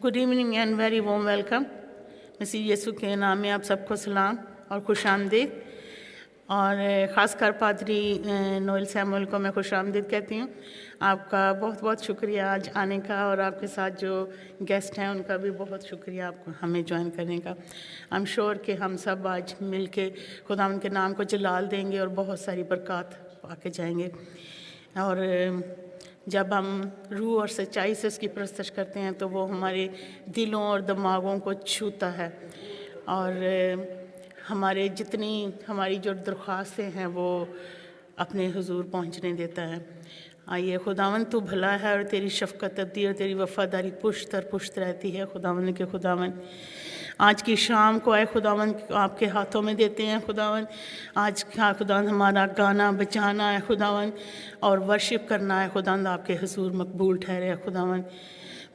Good evening and very warm welcome. मसीह यीशु के नाम में आप सबको सलाम और खुश आमदीद। और ख़ासकर पादरी नोएल सैमुअल को मैं खुश आमदीद कहती हूँ। आपका बहुत बहुत शुक्रिया आज आने का, और आपके साथ जो गेस्ट हैं उनका भी बहुत शुक्रिया आपको हमें ज्वाइन करने का। आई एम श्योर कि हम सब आज मिल के खुदा के नाम को जलाल देंगे और बहुत सारी बरक़ात पाके जाएंगे। और जब हम रूह और सच्चाई से उसकी परस्तिश करते हैं तो वो हमारे दिलों और दिमागों को छूता है, और हमारे हमारी जो दरख्वास्तें हैं वो अपने हुजूर पहुंचने देता है। आइए, खुदावन तू भला है और तेरी शफ़क़त अब्दी और तेरी वफ़ादारी पुश्त और पुश्त रहती है। खुदावन के खुदावन, आज की शाम को आए खुदावन आपके हाथों में देते हैं। खुदावन आज का खुदावन हमारा गाना बजाना है खुदावन, और वर्शिप करना है खुदावन, आपके हुजूर मकबूल ठहरे है खुदावन।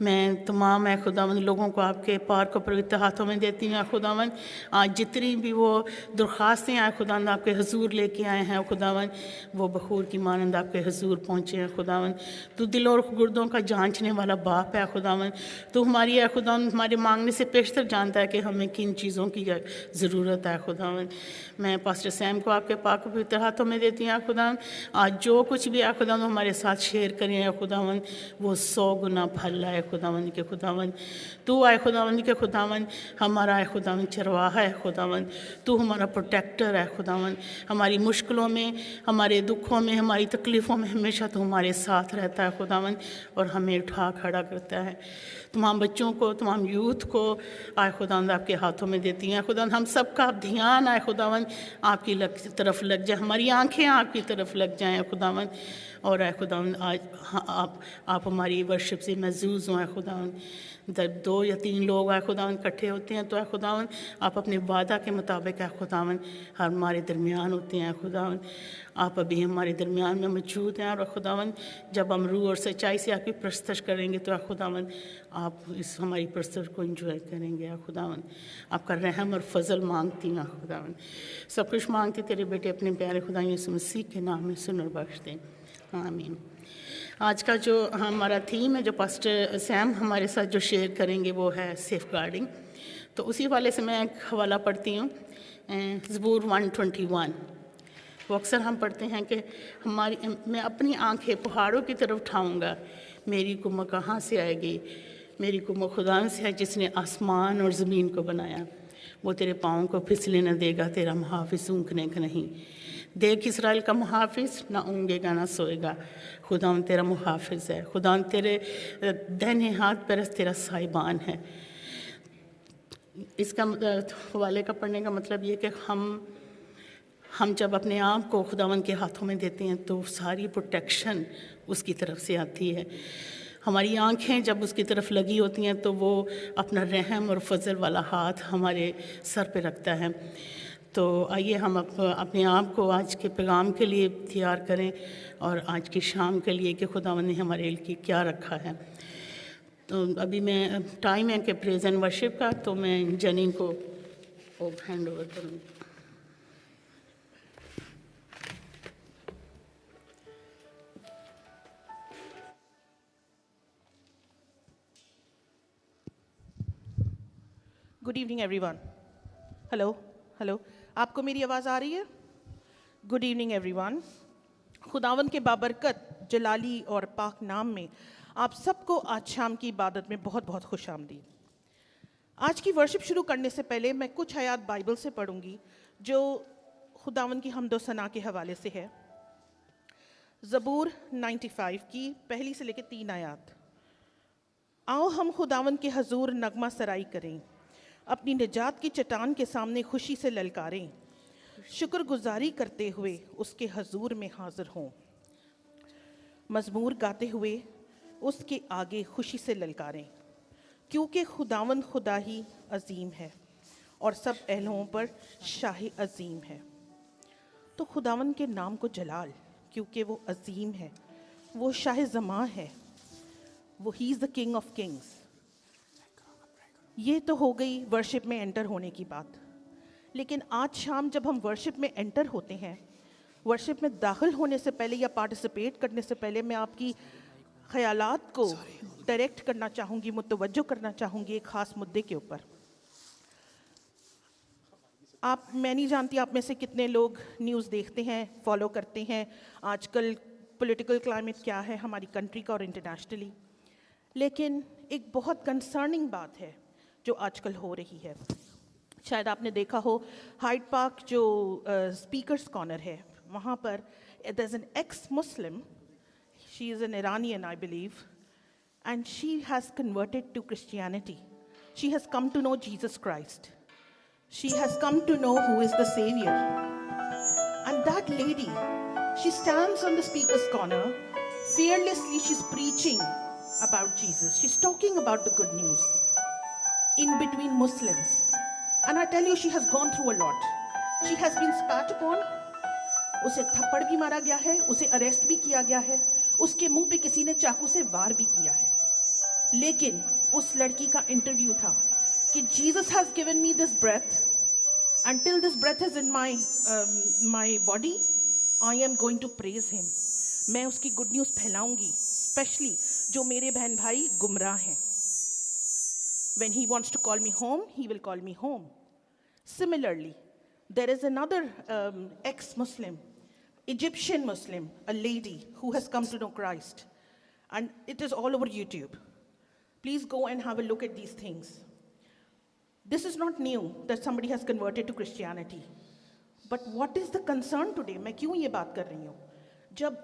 मैं तमाम है खुदावन लोगों को आपके पार को पवित्र हाथों में देती हूँ खुदावन। आज जितनी भी वो दरख्वास्तें आए खुदावन आपके हुजूर लेके आए हैं खुदावन, वो बखूर की मानंद आपके हुजूर पहुँचे हैं खुदावन। तू दिलों और गुर्दों का जांचने वाला बाप है खुदावन। तो हमारी है खुदावन हमारे मांगने से पेशतर जानता है कि हमें किन चीज़ों की ज़रूरत है खुदावन। मैं पास्टर सैम को आपके पाक पवित्र हाथों में देती हूँ खुदावन। आज जो कुछ भी है खुदावन हमारे साथ शेयर करें खुदावन, वो 100 गुना फल है खुदावन के खुदावन। तू आए खुदावन के खुदावन, हमारा है खुदावन चरवाहा है खुदावन। तू हमारा प्रोटेक्टर है खुदावन। हमारी मुश्किलों में, हमारे दुखों में, हमारी तकलीफ़ों में हमेशा तू हमारे साथ रहता है खुदावन, और हमें उठा खड़ा करता है। तमाम बच्चों को, तमाम यूथ को आए खुदावन आपके हाथों में देती हैं खुदावन। हम सब का ध्यान आए खुदावन आपकी तरफ लग जाए, हमारी आंखें आपकी तरफ लग जाएं खुदावन। और आए खुदावन आज आप हमारी वर्शिप से महजूज़ हो खुदावन। जब 2 या 3 लोग आए खुदावन इकट्ठे होते हैं तो आए खुदावन आप अपने वादा के मुताबिक है खुदावन हमारे दरमियान होते हैं खुदावन। आप अभी हमारे दरमियान में मौजूद हैं, और खुदावन जब हम रूह और सच्चाई से आपकी परस्तिश करेंगे तो खुदावन आप इस हमारी परस्तिश को एंजॉय करेंगे खुदावन। आपका रहम और फजल मांगती हैं खुदावन। सब कुछ मांगती तेरे बेटे अपने प्यारे खुदा यीशु मसीह के नाम में सुन और बख्श दें, आमीन। आज का जो हमारा थीम है, जो पास्टर सैम हमारे साथ जो शेयर करेंगे, वो है सेफ गार्डिंग। तो उसी वाले से मैं एक हवाला पढ़ती हूँ, ज़बूर 121। वो अक्सर हम पढ़ते हैं कि मैं अपनी आंखें पहाड़ों की तरफ उठाऊँगा, मेरी कुम्म कहाँ से आएगी। मेरी कुम्म खुदा से है जिसने आसमान और ज़मीन को बनाया। वो तेरे पाँव को फिसले न देगा, तेरा मुहाफ़िज़ ऊँघने का नहीं। देख इसराइल का मुहाफ़िज़ ना ऊँघेगा ना सोएगा। खुदा तेरा मुहाफ़िज़ है, खुदा तेरे दाहिने हाथ पर तेरा साहिबान है। इसका हवाले का पढ़ने का मतलब ये कि हम जब अपने आप को खुदावन के हाथों में देते हैं तो सारी प्रोटेक्शन उसकी तरफ से आती है। हमारी आंखें जब उसकी तरफ लगी होती हैं तो वो अपना रहम और फजल वाला हाथ हमारे सर पे रखता है। तो आइए हम अपने आप को आज के पैगाम के लिए तैयार करें, और आज की शाम के लिए कि खुदावन ने हमारे लिए क्या रखा है। तो अभी मैं टाइम है कि प्रेज़ एंड वर्शिप का, तो मैं जनी को हैंड ओवर करूँगी। Good evening everyone. Hello hello, आपको मेरी आवाज़ आ रही है? Good evening everyone. खुदावन के बाबरकत जलाली और पाक नाम में आप सबको आज शाम की इबादत में बहुत बहुत खुश आमदीद। आज की वर्शिप शुरू करने से पहले मैं कुछ आयात बाइबल से पढ़ूंगी जो खुदावन की हम्दो सना के हवाले से है। ज़बूर 95 की पहली से लेकर 3 आयात। आओ हम खुदावन के हजूर नगमा सराई करें, अपनी निजात की चट्टान के सामने खुशी से ललकारें, शुक्रगुजारी करते हुए उसके हजूर में हाजिर हों, मज़मूर गाते हुए उसके आगे खुशी से ललकारें, क्योंकि खुदावन खुदा ही अजीम है और सब एहलों पर शाही अजीम है। तो खुदावन के नाम को जलाल, क्योंकि वो अजीम है, वो शाह ज़मां है, वो he is the king of Kings. ये तो हो गई वर्शिप में एंटर होने की बात। लेकिन आज शाम जब हम वर्शिप में एंटर होते हैं, वर्शिप में दाखिल होने से पहले या पार्टिसिपेट करने से पहले मैं आपकी ख्यालात को डायरेक्ट करना चाहूँगी, मुतवज्जो करना चाहूँगी एक ख़ास मुद्दे के ऊपर। मैं नहीं जानती आप में से कितने लोग न्यूज़ देखते हैं, फॉलो करते हैं आजकल पॉलिटिकल क्लाइमेट क्या है हमारी कंट्री का और इंटरनेशनली, लेकिन एक बहुत कंसर्निंग बात है जो आजकल हो रही है। शायद आपने देखा हो हाइड पार्क जो स्पीकर्स कॉर्नर है, वहाँ पर there is an ex Muslim, she is an Iranian I believe, and she has converted to Christianity. She has come to know Jesus Christ. She has come to know who is the Savior. And that lady, she stands on the speaker's corner, fearlessly she's preaching about Jesus. She's talking about the good news in between Muslims. And I tell you, she has gone through a lot. She has been spat upon. उसे थप्पड़ भी मारा गया है, उसे arrest भी किया गया है, उसके मुंह पे किसी ने चाकू से वार भी किया है। लेकिन उस लड़की का इंटरव्यू था कि Jesus has given me this breath. Until this breath is in my body, I am going to praise him. मैं उसकी गुड न्यूज़ फैलाऊंगी, स्पेशली जो मेरे बहन भाई गुमराह हैं। When he wants to call me home, he will call me home. Similarly, there is another ex-Muslim, Egyptian Muslim, a lady who has come to know Christ. And it is all over YouTube. Please go and have a look at these things. This is not new that somebody has converted to Christianity. But what is the concern today? मैं क्यों ये बात कर रही हूँ? जब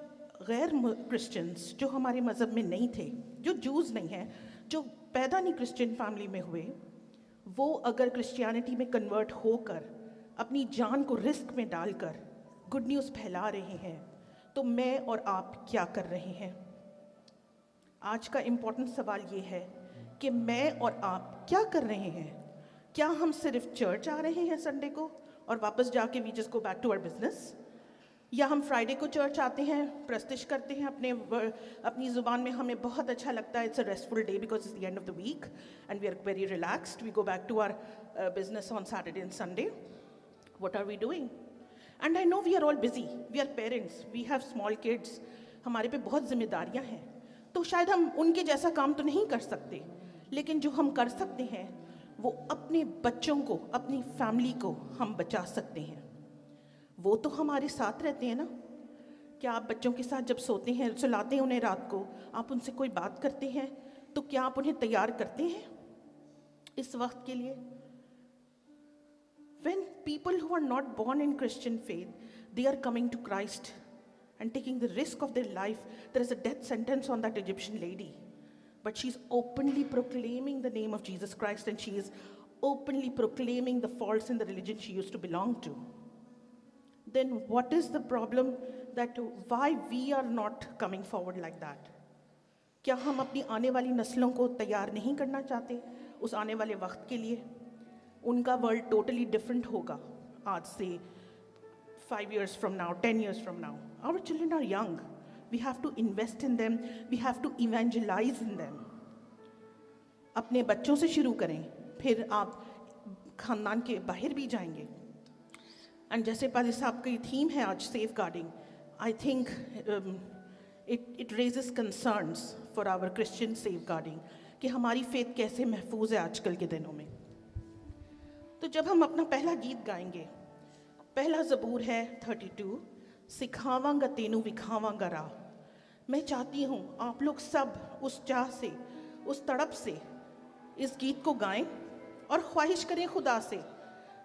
गैर Christians जो हमारे मज़हब में नहीं थे, जो जूस नहीं हैं, जो पैदा नहीं क्रिश्चियन फैमिली में हुए, वो अगर क्रिश्चियनिटी में कन्वर्ट होकर अपनी जान को रिस्क में डालकर गुड न्यूज़ फैला रहे हैं, तो मैं और आप क्या कर रहे हैं? आज का इम्पोर्टेंट सवाल ये है कि मैं और आप क्या कर रहे हैं? क्या हम सिर्फ चर्च आ रहे हैं संडे को और वापस जाके we just go back to our business, या हम फ्राइडे को चर्च आते हैं, प्रस्तिश करते हैं अपनी ज़ुबान में, हमें बहुत अच्छा लगता है, it's a restful day because it's the end of the weekend we are very relaxed, we go back to our business on Saturday and Sunday. What are we doing? And I know we are all busy, we are parents, we have small kids, हमारे पे बहुत जिम्मेदारियां हैं, तो शायद हम उनके जैसा काम तो नहीं कर सकते, लेकिन जो हम कर सकते हैं वो अपने बच्चों को, अपनी फैमिली को हम बचा सकते हैं. वो तो हमारे साथ रहते हैं ना. क्या आप बच्चों के साथ जब सोते हैं, सुलाते हैं उन्हें रात को, आप उनसे कोई बात करते हैं तो क्या आप उन्हें तैयार करते हैं इस वक्त के लिए? When people who are not born in Christian faith, they are coming to Christ and taking the risk of their life. There is a death sentence on that Egyptian lady, but she's openly proclaiming the name of Jesus Christ, and she is openly proclaiming the faults in the religion she used to belong to. Then what is the problem that why we are not coming forward like that? क्या हम अपनी आने वाली नस्लों को तैयार नहीं करना चाहते उस आने वाले वक्त के लिए? उनका वर्ल्ड टोटली डिफरेंट होगा आज से 5 years from now, 10 years from now. Our children are young. We have to invest in them. We have to evangelize in them. अपने बच्चों से शुरू करें, फिर आप खानदान के बाहर भी जाएंगे. एंड जैसे पाजी साहब की थीम है आज, safeguarding, I think it raises concerns for our Christian safeguarding कि हमारी फेथ कैसे महफूज है आजकल के दिनों में. तो जब हम अपना पहला गीत गाएंगे, पहला ज़बूर है 32, सिखावांगा तेनू विखावांगा राह. मैं चाहती हूँ आप लोग सब उस चाह से, उस तड़प से इस गीत को गाएं और ख्वाहिश करें खुदा से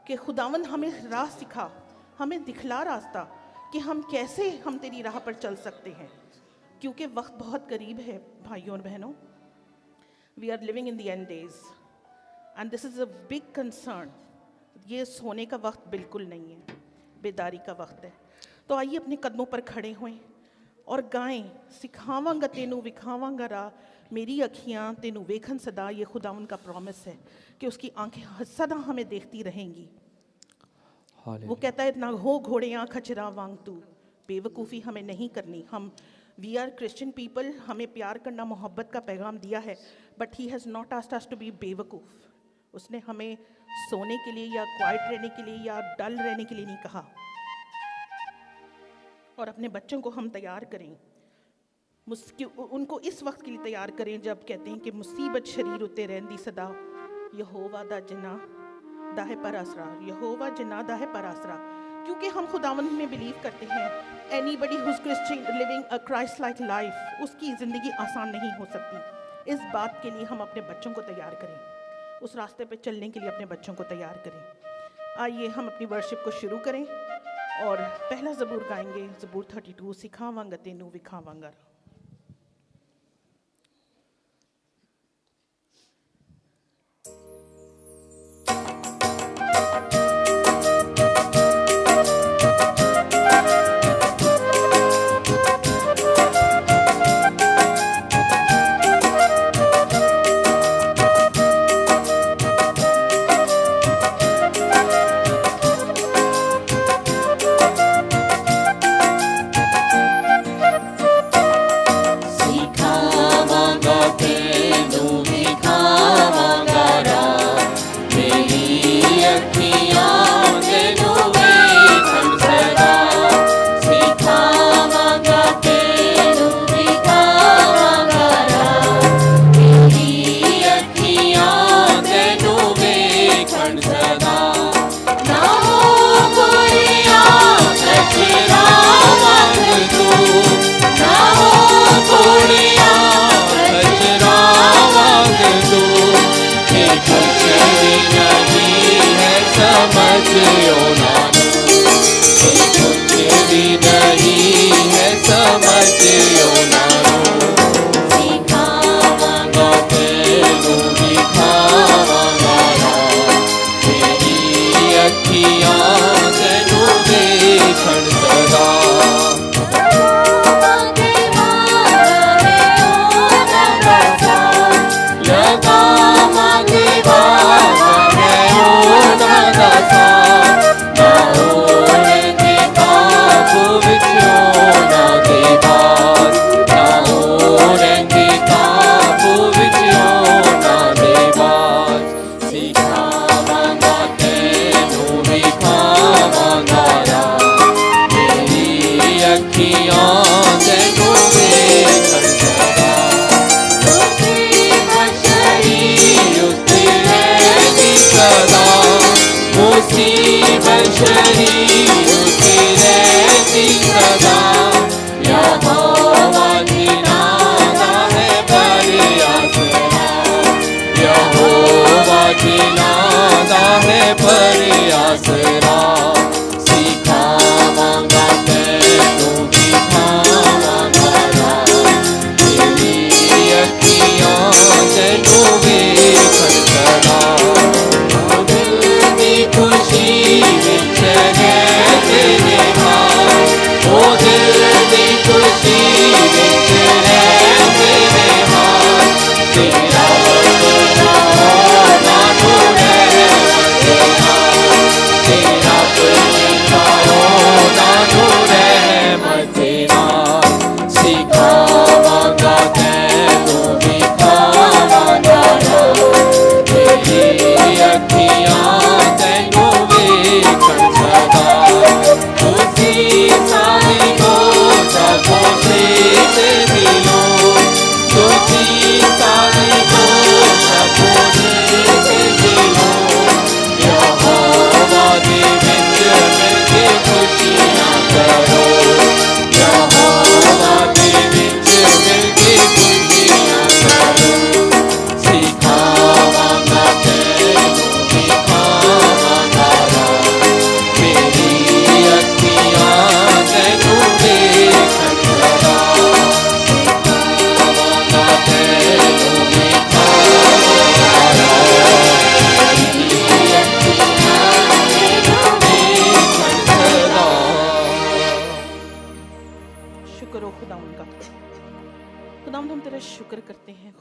कि खुदावन हमें राह सिखा, हमें दिखला रास्ता कि हम कैसे हम तेरी राह पर चल सकते हैं, क्योंकि वक्त बहुत करीब है भाइयों और बहनों. We are living in the end days and this is a big concern. ये सोने का वक्त बिल्कुल नहीं है, बेदारी का वक्त है. तो आइए अपने कदमों पर खड़े होएं और गाएं, सिखावांगा तेनू विखावांगा राह, मेरी अखियाँ तेनू वेखन सदा. ये खुदावन का प्रॉमिस है कि उसकी आंखें सदा हमें देखती रहेंगी. वो कहता है ना हो घोड़ियाँ खचरा वांग तू, बेवकूफ़ी हमें नहीं करनी. हम वी आर क्रिश्चियन पीपल, हमें प्यार करना, मोहब्बत का पैगाम दिया है, but he has not asked us to be बेवकूफ़. उसने हमें सोने के लिए या क्वाइट रहने के लिए या डल रहने के लिए नहीं कहा. और अपने बच्चों को हम तैयार करें उनको इस वक्त के लिए तैयार करें जब कहते हैं कि मुसीबत शरीर उत्ते रहंदी सदा, यहोवा दा जिन्ना दा है पर आसरा, यहोवा जिन्ना दा है पर आसरा। क्योंकि हम खुदावंद में बिलीव करते हैं, anybody who's Christian living a Christ like life, उसकी ज़िंदगी आसान नहीं हो सकती। इस बात के लिए हम अपने बच्चों को तैयार करें, उस रास्ते पे चलने के लिए अपने बच्चों को तैयार करें। आइए हम अपनी वर्शिप को शुरू करें और पहला ज़बूर गाएंगे, ज़बूर 32, सिखावांगा तेनू विखावांगा।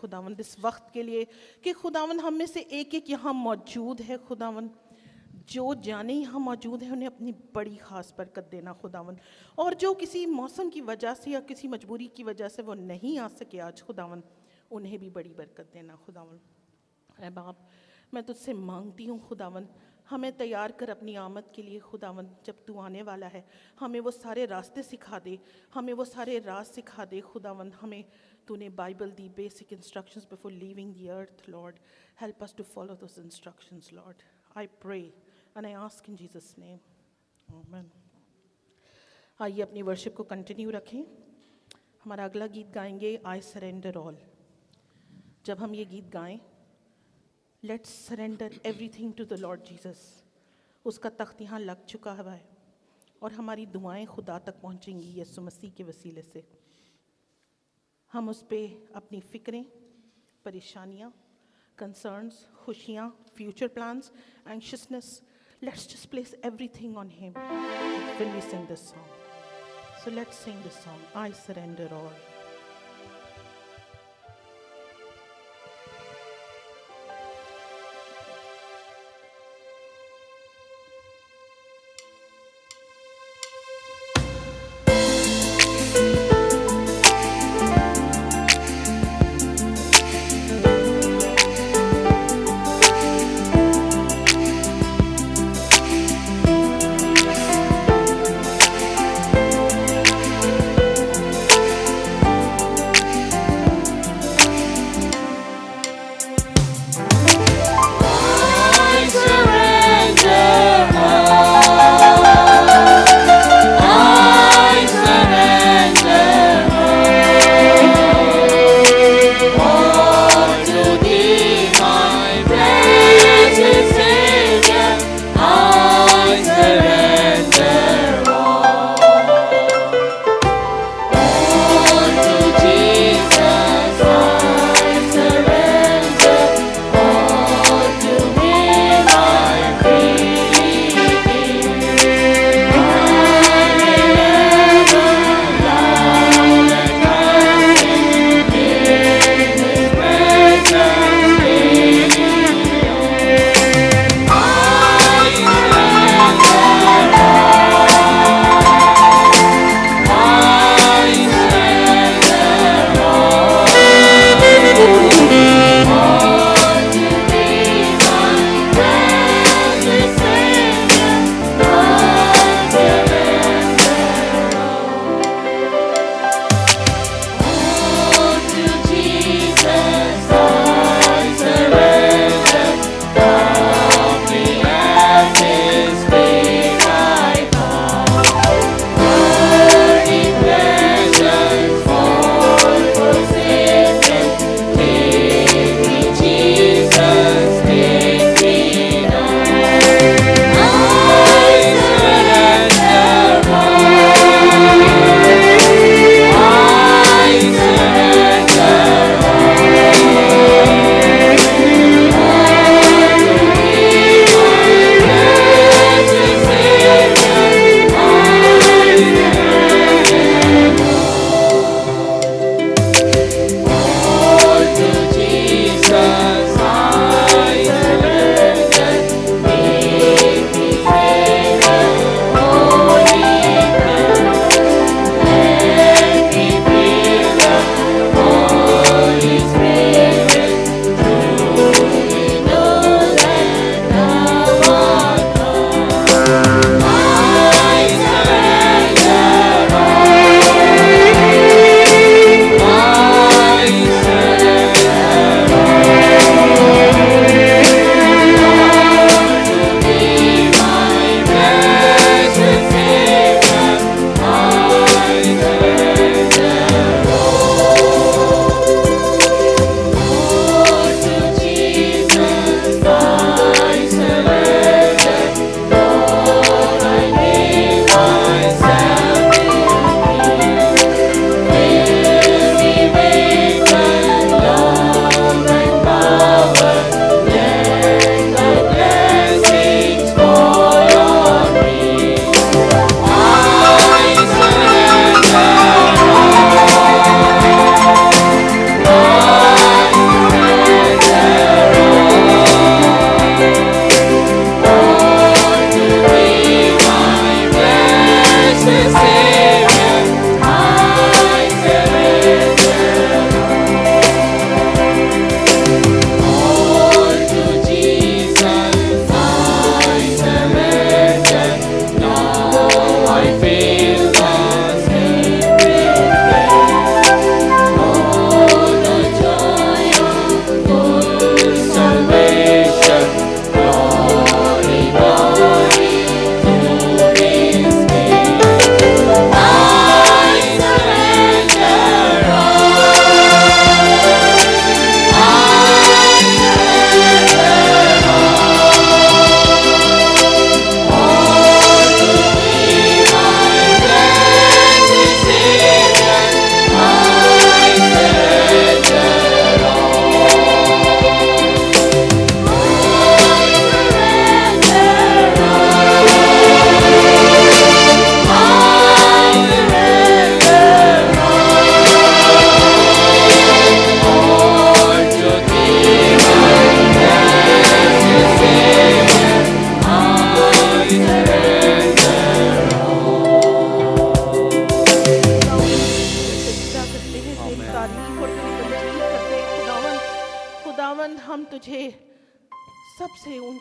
खुदावंद इस वक्त के लिए कि खुदावंद हम में से एक एक यहाँ मौजूद है। खुदावंद जो जाने यहाँ मौजूद है उन्हें अपनी बड़ी ख़ास बरकत देना खुदावंद, और जो किसी मौसम की वजह से या किसी मजबूरी की वजह से वो नहीं आ सके आज खुदावंद, उन्हें भी बड़ी बरकत देना खुदावंद। ऐ बाप, मैं तुझसे मांगती हूँ खुदावंद, हमें तैयार कर अपनी आमद के लिए खुदावन, जब तू आने वाला है हमें वो सारे रास्ते सिखा दे, हमें वो सारे राज सिखा दे खुदावन। हमें तूने बाइबल दी, basic instructions before leaving the earth Lord, help us to follow those instructions Lord, I pray and I ask in Jesus name, आमीन। आइए अपनी वर्शिप को कंटिन्यू रखें। हमारा अगला गीत गाएंगे आई सरेंडर ऑल। जब हम ये गीत गाएं, let's surrender everything to the Lord Jesus. उसका तख्त यहाँ लग चुका है और हमारी दुआएं खुदा तक पहुँचेंगी यीशु मसीह के वसीले से। हम उस पर अपनी फ़िक्रें, परेशानियाँ, कंसर्न्स, खुशियाँ, future plans, anxiousness, let's just place everything on him when we sing this song. So let's sing this song, I surrender all.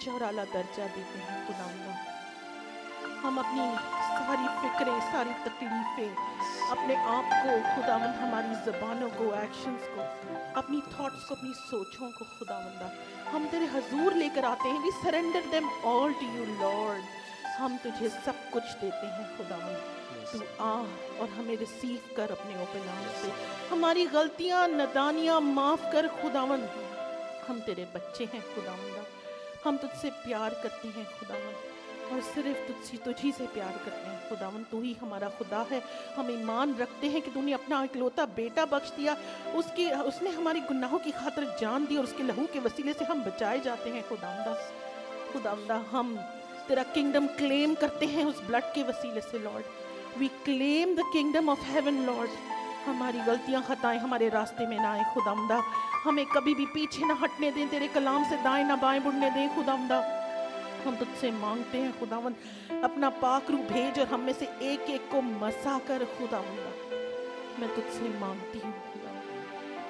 ऊंचा और आला दर्जा देते हैं खुदावंदा। हम अपनी सारी फिक्रें, सारी तकलीफ़ें, अपने आप को खुदावंद, हमारी ज़बानों को, एक्शंस को, अपनी थॉट्स को, अपनी सोचों को खुदावंदा हम तेरे हजूर लेकर आते हैं। We surrender them all to you Lord. हम तुझे सब कुछ देते हैं खुदावंद। तू आ और हमें रिसीव कर अपने ओपन आर्म्स से। हमारी गलतियां, नादानियां माफ़ कर खुदावंद। हम तेरे बच्चे हैं खुदावंदा। हम तुझसे प्यार करते हैं खुदावंद, और सिर्फ तुझी से प्यार करते हैं खुदावंद। तू ही हमारा खुदा है। हम ईमान रखते हैं कि तूने अपना इकलौता बेटा बख्श दिया। उसने हमारी गुनाहों की खातिर जान दी और उसके लहू के वसीले से हम बचाए जाते हैं खुदावंदा। हम तेरा किंगडम क्लेम करते हैं उस ब्लड के वसीले से Lord. We claim the kingdom of heaven Lord. हमारी गलतियां, खताएं हमारे रास्ते में ना आए खुदावंदा। हमें कभी भी पीछे ना हटने दें, तेरे कलाम से दाएं ना बाएं मुड़ने दें खुदावंदा। हम तुझसे मांगते हैं खुदावंद, अपना पाक रूह भेज और हम में से एक एक को मसा कर खुदावंदा। मैं तुझसे मांगती हूँ खुदावंद,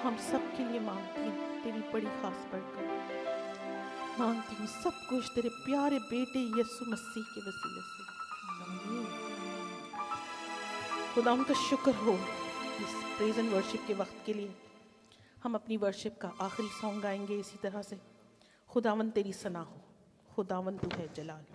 हम सब के लिए मांगती हूँ, तेरी बड़ी खास बढ़कर मांगती हूँ सब कुछ तेरे प्यारे बेटे यीशु मसीह के वसीले से। खुदावंद का शुक्र हो इस प्रेज एंड वर्शिप के वक्त के लिए। हम अपनी वर्शिप का आखिरी सॉन्ग गाएंगे इसी तरह से। खुदावंद तेरी सना हो, खुदावंद तू है जलाल।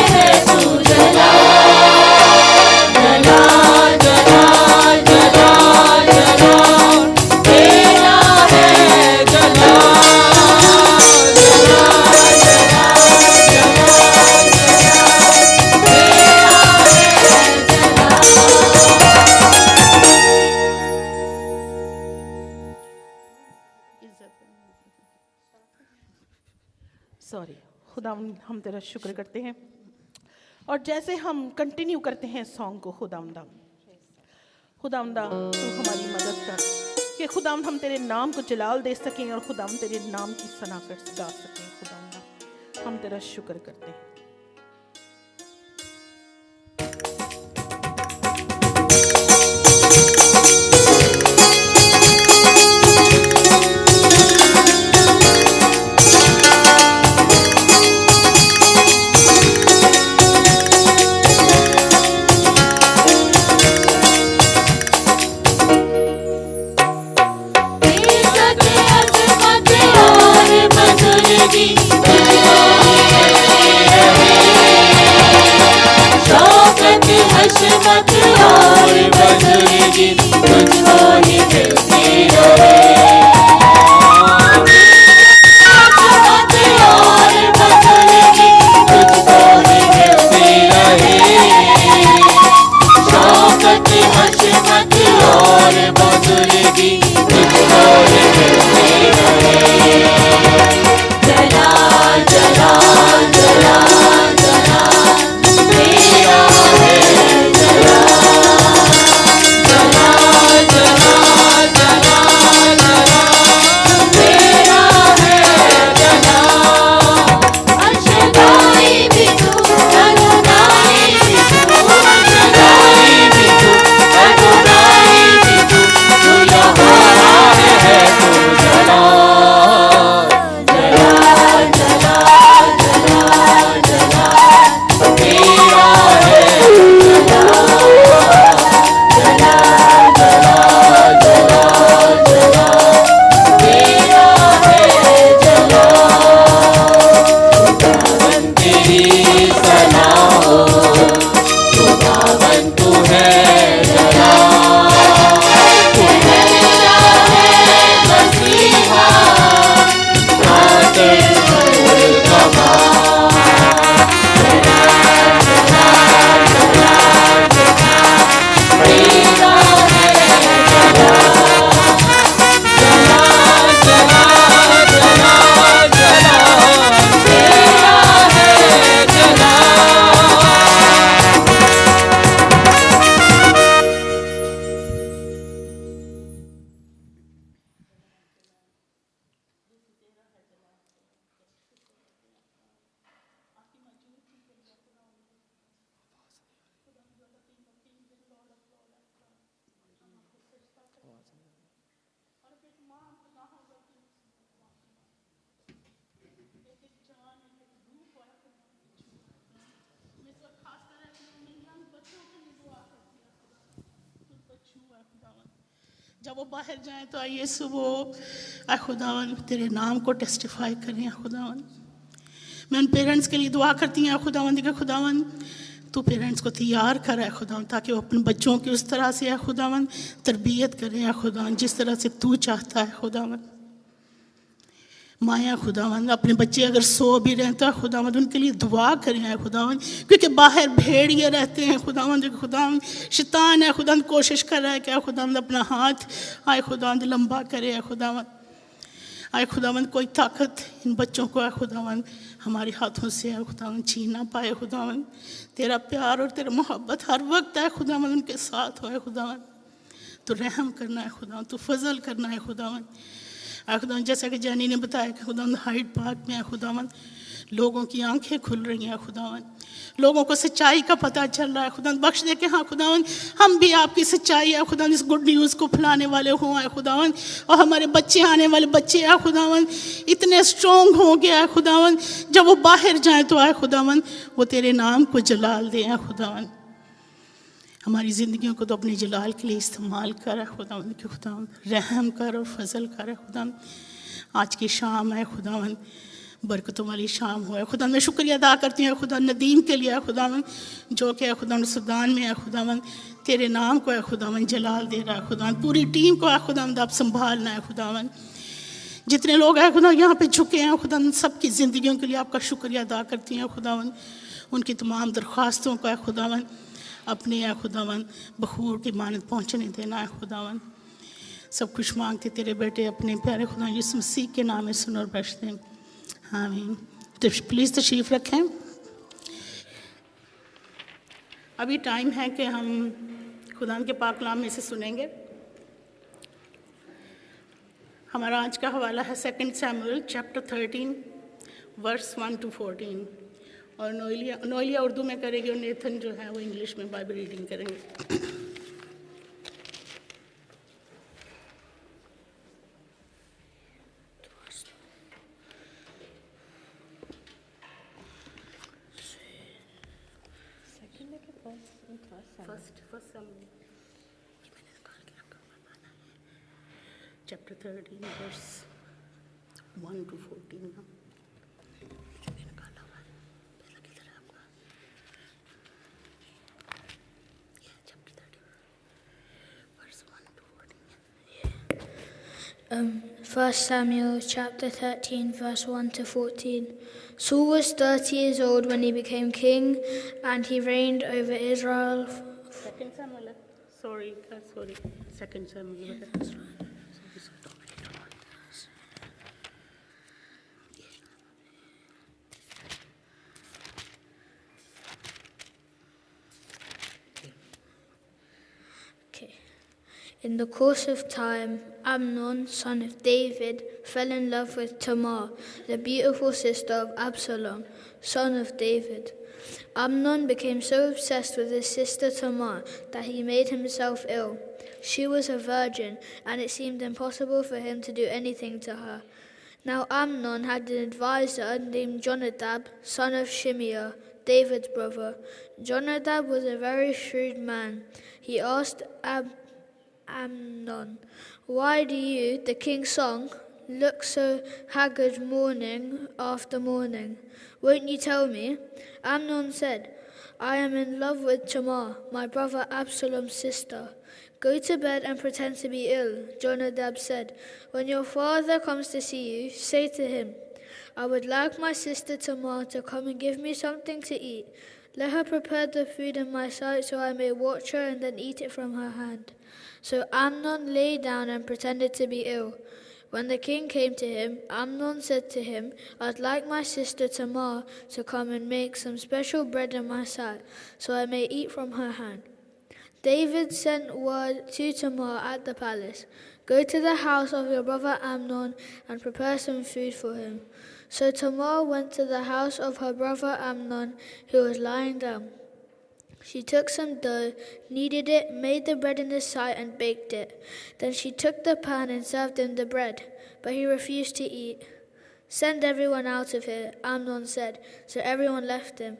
है खुदावंद हम तेरा शुक्र करते हैं। और जैसे हम कंटिन्यू करते हैं सॉन्ग को, खुदावंदा खुदावंदा तू हमारी मदद कर कि खुदावंद हम तेरे नाम को जलाल दे सकें और खुदावंद तेरे नाम की सना कर गा सकें। खुदावंदा हम तेरा शुक्र करते हैं। जब वो बाहर जाएं तो आइए सुबह खुदावन तेरे नाम को टेस्टिफाई करें। खुदावन मैं उन पेरेंट्स के लिए दुआ करती हूँ खुदावन कि खुदावन तू पेरेंट्स को तैयार कर खुदावन ताकि वो अपने बच्चों की उस तरह से खुदावन तरबियत करें खुदावन जिस तरह से तू चाहता है। खुदावन माया खुदावन अपने बच्चे अगर सो भी रहे तो खुदावन उनके लिए दुआ करें खुदावन, क्योंकि बाहर भेड़िए रहते हैं खुदावन। जो खुदावन शैतान है खुदावन कोशिश कर रहा है कि खुदावन अपना हाथ आए खुदावन लंबा करे खुदावन। आए खुदावन कोई ताकत इन बच्चों को खुदावन हमारे हाथों से खुदावन छीन ना पाए खुदावन। तेरा प्यार और तेरा मोहब्बत हर वक्त है खुदावन उनके साथ हो खुदावन। तो रहम करना है खुदावन, तो फजल करना है खुदावन। खुदावन जैसा कि जानी ने बताया कि खुदावन हाइड पार्क में खुदावन लोगों की आंखें खुल रही हैं खुदावन, लोगों को सच्चाई का पता चल रहा है खुदावन। बख्श दे के हाँ खुदावन हम भी आपकी सच्चाई है खुदावन इस गुड न्यूज़ को फैलाने वाले हुआ है खुदावन। और हमारे बच्चे आने वाले बच्चे हैं खुदावन इतने स्ट्रॉन्ग हो गया है खुदावन, जब वो बाहर जाए तो आए खुदावन वो तेरे नाम को जलाल दे खुदावन। हमारी ज़िंदगियों को तो अपने जलाल के लिए इस्तेमाल कर खुदावन कि खुदावन रहम कर और फजल कर खुदावन। आज की शाम है खुदावन बरकतों वाली शाम हो खुदा। मैं शुक्रिया अदा करती हूँ खुदा नदीम के लिए खुदावन जो कि खुदा सुदान में है खुदावन तेरे नाम को है खुदावन जलाल दे रहा है खुदावन। पूरी टीम को है खुदावन आप संभालना है खुदावन। जितने लोग हैं खुदा यहाँ पे झुके हैं खुदा सबकी ज़िंदगियों के लिए आपका शुक्रिया अदा करती हैं खुदावन। उनकी तमाम दरख्वास्तों को है खुदावन अपने है खुदावन बखूर की मानत पहुँचने देना है खुदावन। सब कुछ मांगते तेरे बेटे अपने प्यारे खुदा यीशु मसीह के नाम में सुन और बख्श दें आमीन। प्लीज़ तशरीफ़ रखें। अभी टाइम है कि हम खुदा के पाक कलाम में से सुनेंगे। हमारा आज का हवाला है 2 सैमुएल चैप्टर 13 वर्स 1 to 14, और नोएलिया उर्दू में करेगी और नेथन जो है वो इंग्लिश में बाइबल रीडिंग करेंगे। First Samuel chapter 13 verse 1 to 14 ना First Samuel chapter 13 verse 1 to 14. Saul was 30 years old when he became king, and he reigned over Israel. Second Samuel, sorry. Second Samuel. Okay. In the course of time, Amnon, son of David, fell in love with Tamar, the beautiful sister of Absalom, son of David. Amnon became so obsessed with his sister Tamar that he made himself ill. She was a virgin, and it seemed impossible for him to do anything to her. Now Amnon had an advisor named Jonadab, son of Shimeah, David's brother. Jonadab was a very shrewd man. He asked Amnon, "Why do you, the king's son, look so haggard morning after morning? Won't you tell me?" Amnon said, "I am in love with Tamar, my brother Absalom's sister." "Go to bed and pretend to be ill," Jonadab said. "When your father comes to see you, say to him, 'I would like my sister Tamar to come and give me something to eat. Let her prepare the food in my sight so I may watch her and then eat it from her hand.'" So Amnon lay down and pretended to be ill. When the king came to him, Amnon said to him, "I'd like my sister Tamar to come and make some special bread in my sight, so I may eat from her hand." David sent word to Tamar at the palace, "Go to the house of your brother Amnon and prepare some food for him." So Tamar went to the house of her brother Amnon, who was lying down. She took some dough, kneaded it, made the bread in his sight, and baked it. Then she took the pan and served him the bread, but he refused to eat. "Send everyone out of here," Amnon said. So everyone left him.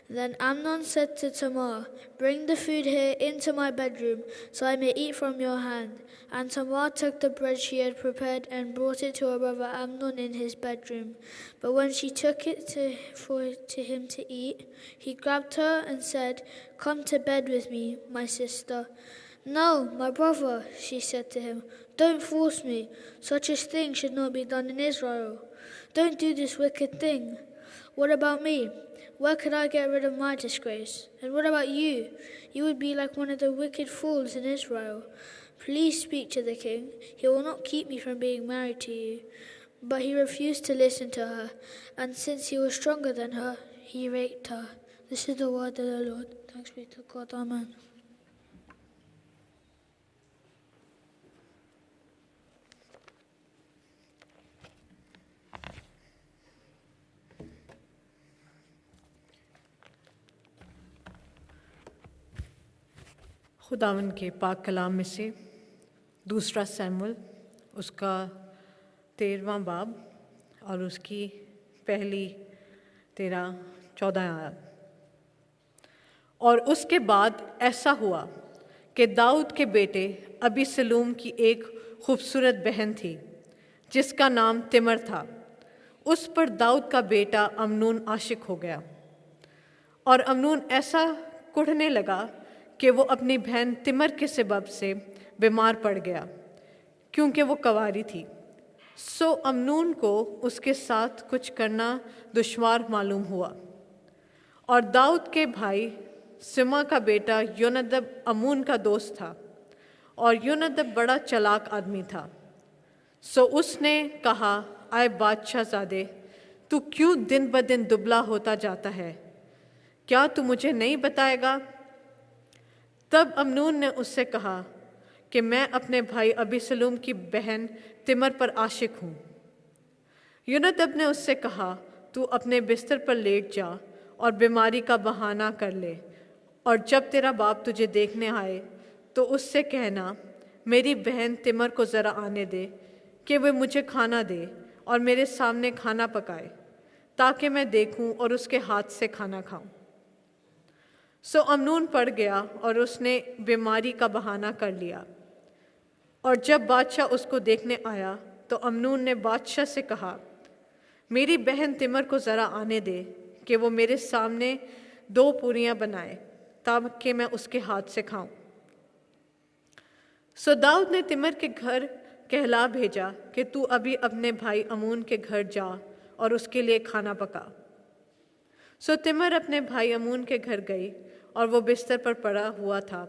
Then Amnon said to Tamar, "Bring the food here into my bedroom, so I may eat from your hand." And Tamar took the bread she had prepared and brought it to her brother Amnon in his bedroom. But when she took it to him to eat, he grabbed her and said, "Come to bed with me, my sister." "No, my brother," she said to him, "don't force me. Such a thing should not be done in Israel. Don't do this wicked thing. What about me? Where could I get rid of my disgrace? And what about you? You would be like one of the wicked fools in Israel. Please speak to the king. He will not keep me from being married to you." But he refused to listen to her, and since he was stronger than her, he raped her. This is the word of the Lord. Thanks be to God. Amen. खुदावन के पाक कलाम में से 2 Samuel उसका 13वां बाब और उसकी पहली 13-14 आयत। और उसके बाद ऐसा हुआ कि दाऊद के बेटे अबीसलूम की एक खूबसूरत बहन थी जिसका नाम तिमर था। उस पर दाऊद का बेटा अमनून आशिक हो गया, और अमनून ऐसा कुढ़ने लगा कि वो अपनी बहन तिमर के सबब से बीमार पड़ गया, क्योंकि वो कंवारी थी। सो अमनून को उसके साथ कुछ करना दुश्वार मालूम हुआ। और दाऊद के भाई सिमा का बेटा योनदब अमून का दोस्त था, और योनदब बड़ा चालाक आदमी था। सो उसने कहा, "आए बादशाहज़ादे, तू क्यों दिन ब दिन दुबला होता जाता है? क्या तू मुझे नहीं बताएगा? तब अमनून ने उससे कहा कि मैं अपने भाई अबीसलूम की बहन तिमर पर आशिक हूँ। योनादाब ने उससे कहा, तू अपने बिस्तर पर लेट जा और बीमारी का बहाना कर ले, और जब तेरा बाप तुझे देखने आए तो उससे कहना, मेरी बहन तिमर को ज़रा आने दे कि वह मुझे खाना दे और मेरे सामने खाना पकाए, ताकि मैं देखूं और उसके हाथ से खाना खाऊं। सो अमनून पड़ गया और उसने बीमारी का बहाना कर लिया। और जब बादशाह उसको देखने आया तो अमनून ने बादशाह से कहा, मेरी बहन तिमर को ज़रा आने दे कि वो मेरे सामने 2 पूरियां बनाए, ताकि मैं उसके हाथ से खाऊं। सो दाऊद ने तिमर के घर कहला भेजा कि तू अभी अपने भाई अमून के घर जा और उसके लिए खाना पका। सो तिमर अपने भाई अमून के घर गई और वो बिस्तर पर पड़ा हुआ था,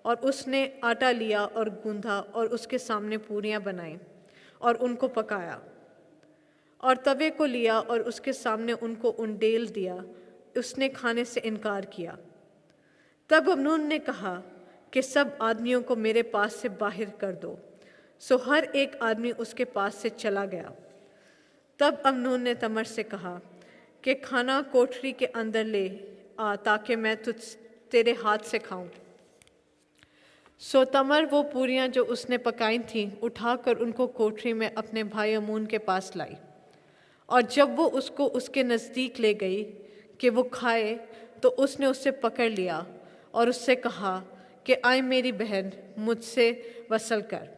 और उसने आटा लिया और गूंधा और उसके सामने पूरियां बनाई और उनको पकाया, और तवे को लिया और उसके सामने उनको उंडेल दिया। उसने खाने से इनकार किया। तब अमनून ने कहा कि सब आदमियों को मेरे पास से बाहर कर दो। सो हर एक आदमी उसके पास से चला गया। तब अमनून ने तमर से कहा कि खाना कोठरी के अंदर ले आ, ताकि मैं तेरे हाथ से खाऊं। सो तमर वो पूरियां जो उसने पकाई थीं उठाकर उनको कोठरी में अपने भाई अमून के पास लाई, और जब वो उसको उसके नज़दीक ले गई कि वो खाए, तो उसने उससे पकड़ लिया और उससे कहा कि आए मेरी बहन, मुझसे वसल कर।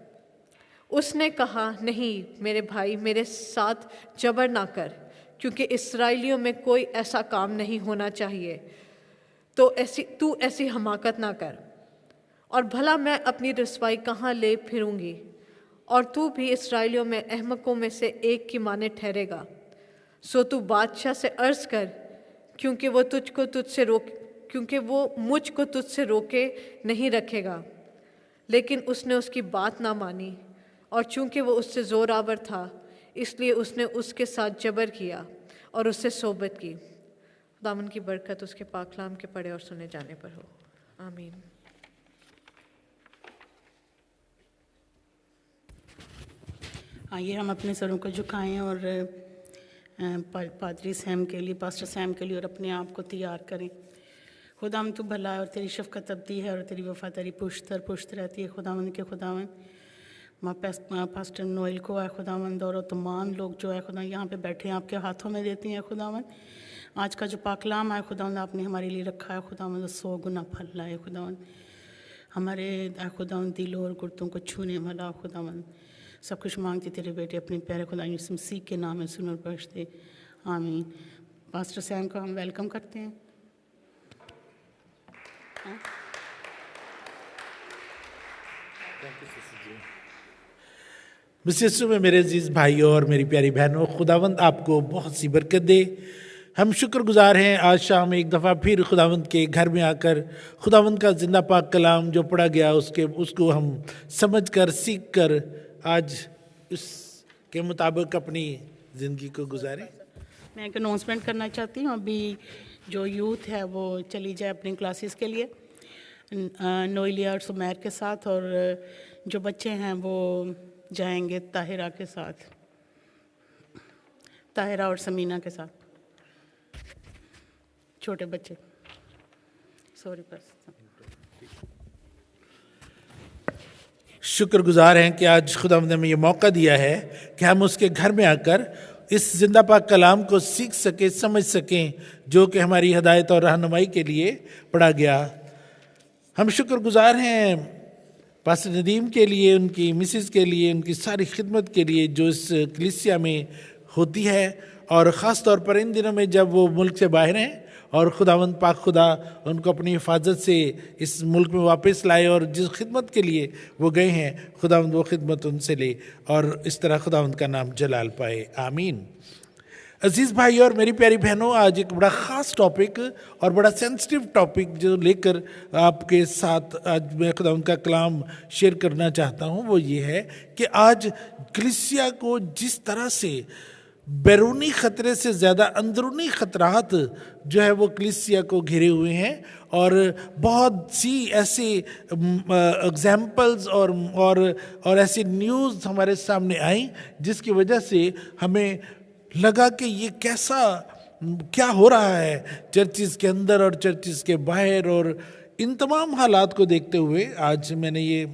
उसने कहा, नहीं मेरे भाई, मेरे साथ जबर ना कर, क्योंकि इस्राएलियों में कोई ऐसा काम नहीं होना चाहिए, तो तू ऐसी हमाकत ना कर, और भला मैं अपनी रसवाई कहाँ ले फिरूंगी, और तू भी इस्राएलियों में अहमकों में से एक की माने ठहरेगा। सो तू बादशाह से अर्ज़ कर, क्योंकि वो मुझको तुझसे रोके नहीं रखेगा। लेकिन उसने उसकी बात ना मानी, और चूंकि वो उससे ज़ोरावर था, इसलिए उसने उसके साथ जबर किया और उससे सोबत की। खुदावंद की बरकत उसके पाकलाम के पढ़े और सुने जाने पर हो। आमीन। आइए हम अपने सरों को झुकाएं और पादरी सैम के लिए, पास्टर सैम के लिए और अपने आप को तैयार करें। खुदावंद तू भला है और तेरी शफ़क़त अबदी है और तेरी वफ़ादारी पुश्त रहती है। खुदावंद के खुदावंद पास्टर नोएल को है खुदावंद, और तमाम लोग जो है खुदा यहाँ पे बैठे हैं आपके हाथों में देती हैं खुदावंद। आज का जो पाकलाम है खुदावंद आपने हमारे लिए रखा है खुदावंद, 100 गुना फल लाए खुदावंद, हमारे खुदावंद दिलों और गुर्दों को छूने वाला खुदावंद। सब कुछ मांगती तेरे बेटे अपने प्यारे खुदा यीशु मसीह के नाम में सुन और बख्श दे। आमीन। पास्टर सैम को हम वेलकम करते हैं। मिसिस में मेरे अजीज भाइयों और मेरी प्यारी बहनों, खुदावंद आपको बहुत सी बरकत दे। हम शुक्रगुजार हैं आज शाम एक दफ़ा फिर खुदावंद के घर में आकर खुदावंद का जिंदा पाक कलाम जो पढ़ा गया उसको हम समझ कर सीख कर आज उसके मुताबिक अपनी ज़िंदगी को गुजारें। मैं एक अनाउंसमेंट करना चाहती हूँ। अभी जो यूथ है वो चली जाए अपनी क्लासेस के लिए नोएलिया और सुमैर के साथ, और जो बच्चे हैं वो जाएंगे ताहिरा के साथ, ताहिरा और समीना के साथ, छोटे बच्चे। सॉरी पर शुक्रगुजार हैं कि आज खुदावंद ने हमें ये मौका दिया है कि हम उसके घर में आकर इस जिंदा पाक कलाम को सीख सकें, समझ सकें, जो कि हमारी हदायत और रहनुमाई के लिए पढ़ा गया। हम शुक्रगुजार हैं पास्टर नदीम के लिए, उनकी मिसेस के लिए, उनकी सारी खिदमत के लिए जो इस कलीसिया में होती है, और ख़ास तौर पर इन दिनों में जब वो मुल्क से बाहर हैं और खुदावंद पाक खुदा उनको अपनी हिफाजत से इस मुल्क में वापस लाए, और जिस खिदमत के लिए वो गए हैं खुदावंद वो खिदमत उनसे ले, और इस तरह खुदावंद का नाम जलाल पाए। आमीन। अजीज़ भाई और मेरी प्यारी बहनों, आज एक बड़ा ख़ास टॉपिक और बड़ा सेंसिटिव टॉपिक जो लेकर आपके साथ आज मैं खुदावंद का कलाम शेयर करना चाहता हूँ, वो ये है कि आज कलीसिया को जिस तरह से बैरूनी खतरे से ज़्यादा अंदरूनी खतरात जो है वो कलीसिया को घिरे हुए हैं, और बहुत सी ऐसे एग्जाम्पल्स और ऐसी न्यूज़ हमारे सामने आई जिसकी वजह से हमें लगा कि ये क्या हो रहा है चर्चिज़ के अंदर और चर्चिज़ के बाहर। और इन तमाम हालात को देखते हुए आज मैंने ये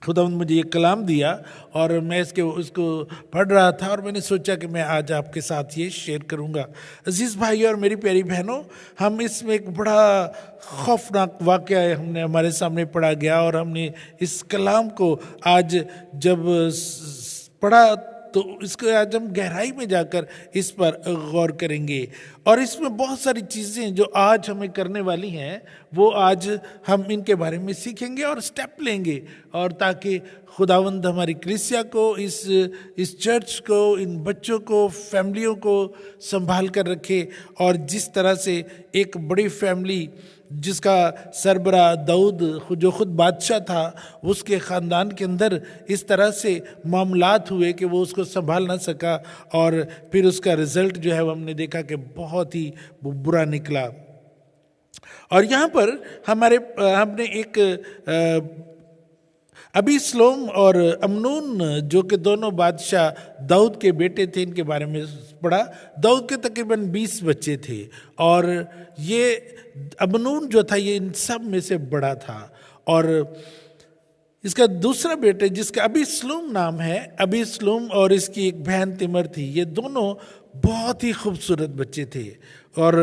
खुदावंद मुझे ये कलाम दिया और मैं उसको पढ़ रहा था, और मैंने सोचा कि मैं आज आपके साथ ये शेयर करूंगा। अजीज़ भाई और मेरी प्यारी बहनों, हम इसमें एक बड़ा खौफनाक वाक़या हमने हमारे सामने पढ़ा गया, और हमने इस कलाम को आज जब पढ़ा तो इसको आज हम गहराई में जाकर इस पर गौर करेंगे। और इसमें बहुत सारी चीज़ें जो आज हमें करने वाली हैं वो आज हम इनके बारे में सीखेंगे और स्टेप लेंगे, और ताकि खुदावंद हमारी कलीसिया को, इस चर्च को, इन बच्चों को, फैमिलियों को संभाल कर रखे। और जिस तरह से एक बड़ी फैमिली जिसका सरबरा दाऊद जो खुद बादशाह था, उसके ख़ानदान के अंदर इस तरह से मामलात हुए कि वो उसको संभाल ना सका, और फिर उसका रिज़ल्ट जो है वो हमने देखा कि बहुत ही बुरा निकला। और यहाँ पर हमने एक अबीसलोम और अमनून जो कि दोनों बादशाह दाऊद के बेटे थे, इनके बारे में पढ़ा। दाऊद के तकरीबन 20 बच्चे थे, और ये अमनून जो था ये इन सब में से बड़ा था। और इसका दूसरा बेटे जिसका अबीसलोम नाम है, अबीसलोम और इसकी एक बहन तिमर थी, ये दोनों बहुत ही खूबसूरत बच्चे थे। और